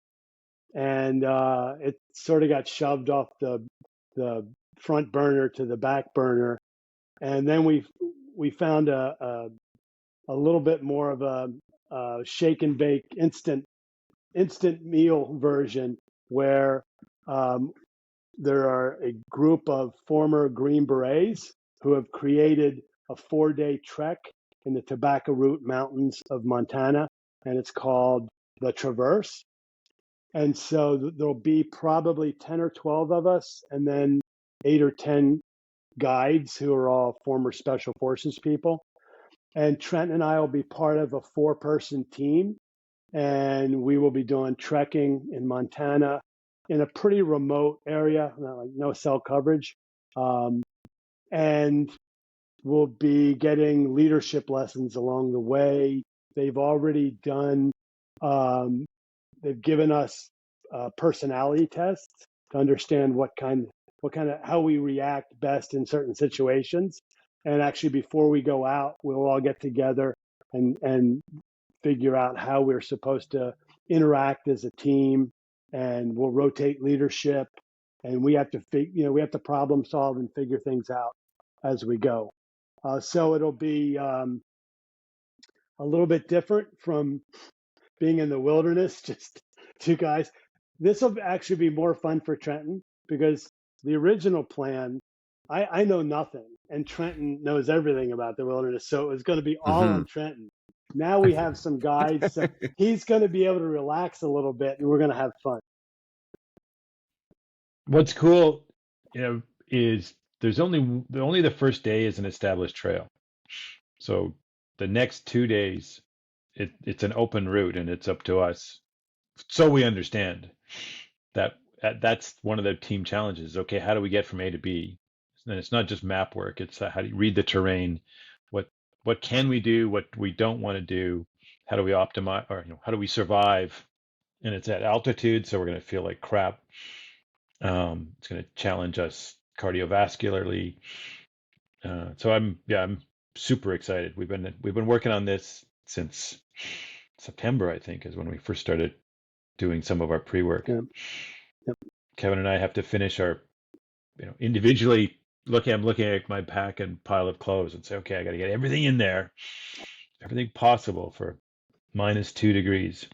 And it sort of got shoved off the front burner to the back burner. And then we found a little bit more of a shake and bake instant meal version where there are a group of former Green Berets who have created a 4-day trek in the Tobacco Root Mountains of Montana, and it's called the Traverse. And so there'll be probably 10 or 12 of us, and then 8 or 10 guides who are all former Special Forces people. And Trent and I will be part of a 4-person team, and we will be doing trekking in Montana in a pretty remote area, like no cell coverage. And we'll be getting leadership lessons along the way. They've already done, they've given us personality tests to understand what kind of, how we react best in certain situations. And actually, before we go out, we'll all get together and figure out how we're supposed to interact as a team, and we'll rotate leadership, and we have to problem solve and figure things out as we go. So it'll be a little bit different from being in the wilderness, just 2 guys. This will actually be more fun for Trenton because the original plan, I know nothing, and Trenton knows everything about the wilderness, so it was going to be all on Trenton. Now we have some guides, so he's going to be able to relax a little bit, and we're going to have fun. What's cool, is there's only the first day is an established trail. So the next 2 days, it's an open route, and it's up to us. So we understand that that's one of the team challenges. Okay, how do we get from A to B? And it's not just map work. It's how do you read the terrain? What can we do? What we don't want to do? How do we optimize, or how do we survive? And it's at altitude, so we're going to feel like crap. It's going to challenge us cardiovascularly. So I'm super excited. We've been working on this since September, I think, is when we first started doing some of our pre-work. Yep. Kevin and I have to finish our, individually. I'm looking at my pack and pile of clothes and say, okay, I got to get everything in there, everything possible for -2 degrees.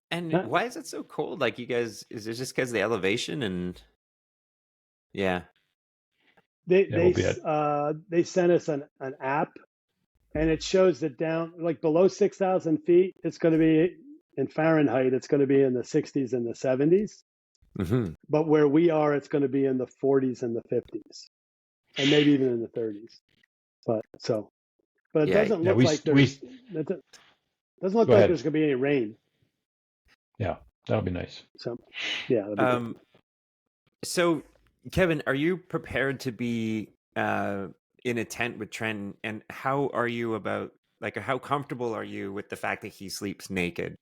And why is it so cold? Like, you guys, is it just because of the elevation? And yeah, they sent us an app, and it shows that down like below 6,000 feet, it's going to be in Fahrenheit, it's going to be in the 60s and the 70s. But where we are, it's going to be in the 40s and the 50s, and maybe even in the 30s. But it doesn't look like there's going to be any rain. Yeah, that'll be nice. So, yeah. So, Kevin, are you prepared to be in a tent with Trent? And how are you about, like, how comfortable are you with the fact that he sleeps naked?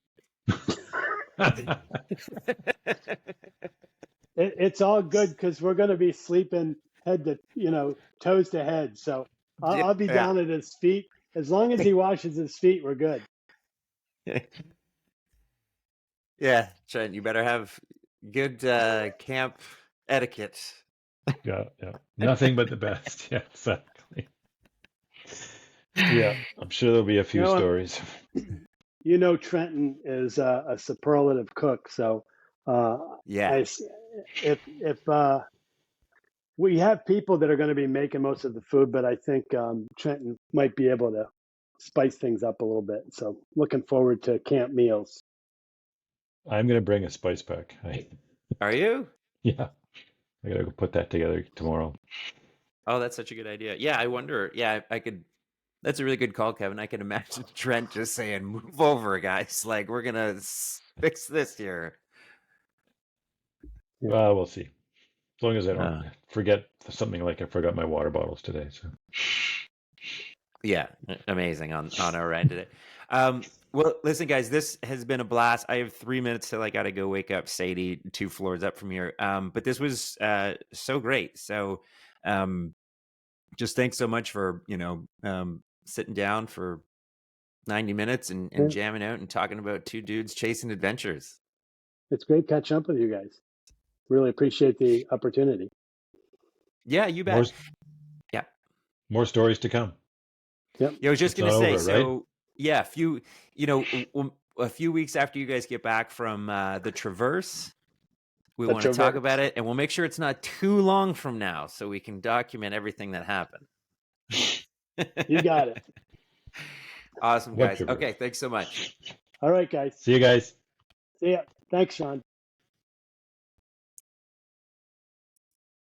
It's all good because we're going to be sleeping head to, toes to head. So I'll be down at his feet. As long as he washes his feet, we're good. Yeah, Trent, you better have good camp etiquette. Yeah. Nothing but the best. Yeah, exactly. Yeah, I'm sure there'll be a few stories. Trenton is a superlative cook, so if we have people that are going to be making most of the food, but I think Trenton might be able to spice things up a little bit. So looking forward to camp meals. I'm going to bring a spice pack. Are you? Yeah, I got to go put that together tomorrow. Oh, that's such a good idea. Yeah, I wonder. Yeah, I could. That's a really good call, Kevin. I can imagine Trent just saying, "Move over, guys. Like, we're gonna fix this here." Well, we'll see. As long as I don't forget something like I forgot my water bottles today. So. Yeah, amazing on our end today. Well, listen, guys, this has been a blast. I have 3 minutes till I got to go wake up Sadie 2 floors up from here. But this was so great. So just thanks so much for, sitting down for 90 minutes and Yeah. jamming out and talking about two dudes chasing adventures. It's great catching up with you guys. Really appreciate the opportunity. Yeah, you bet. More stories to come. Yep. Yeah, I was just It's going to not say, over, so right? yeah, a few weeks after you guys get back from the Traverse, we want to talk about it, and we'll make sure it's not too long from now so we can document everything that happened. You got it. Awesome, What guys. Traverse? Okay, thanks so much. All right, guys. See you guys. See ya. Thanks, Sean.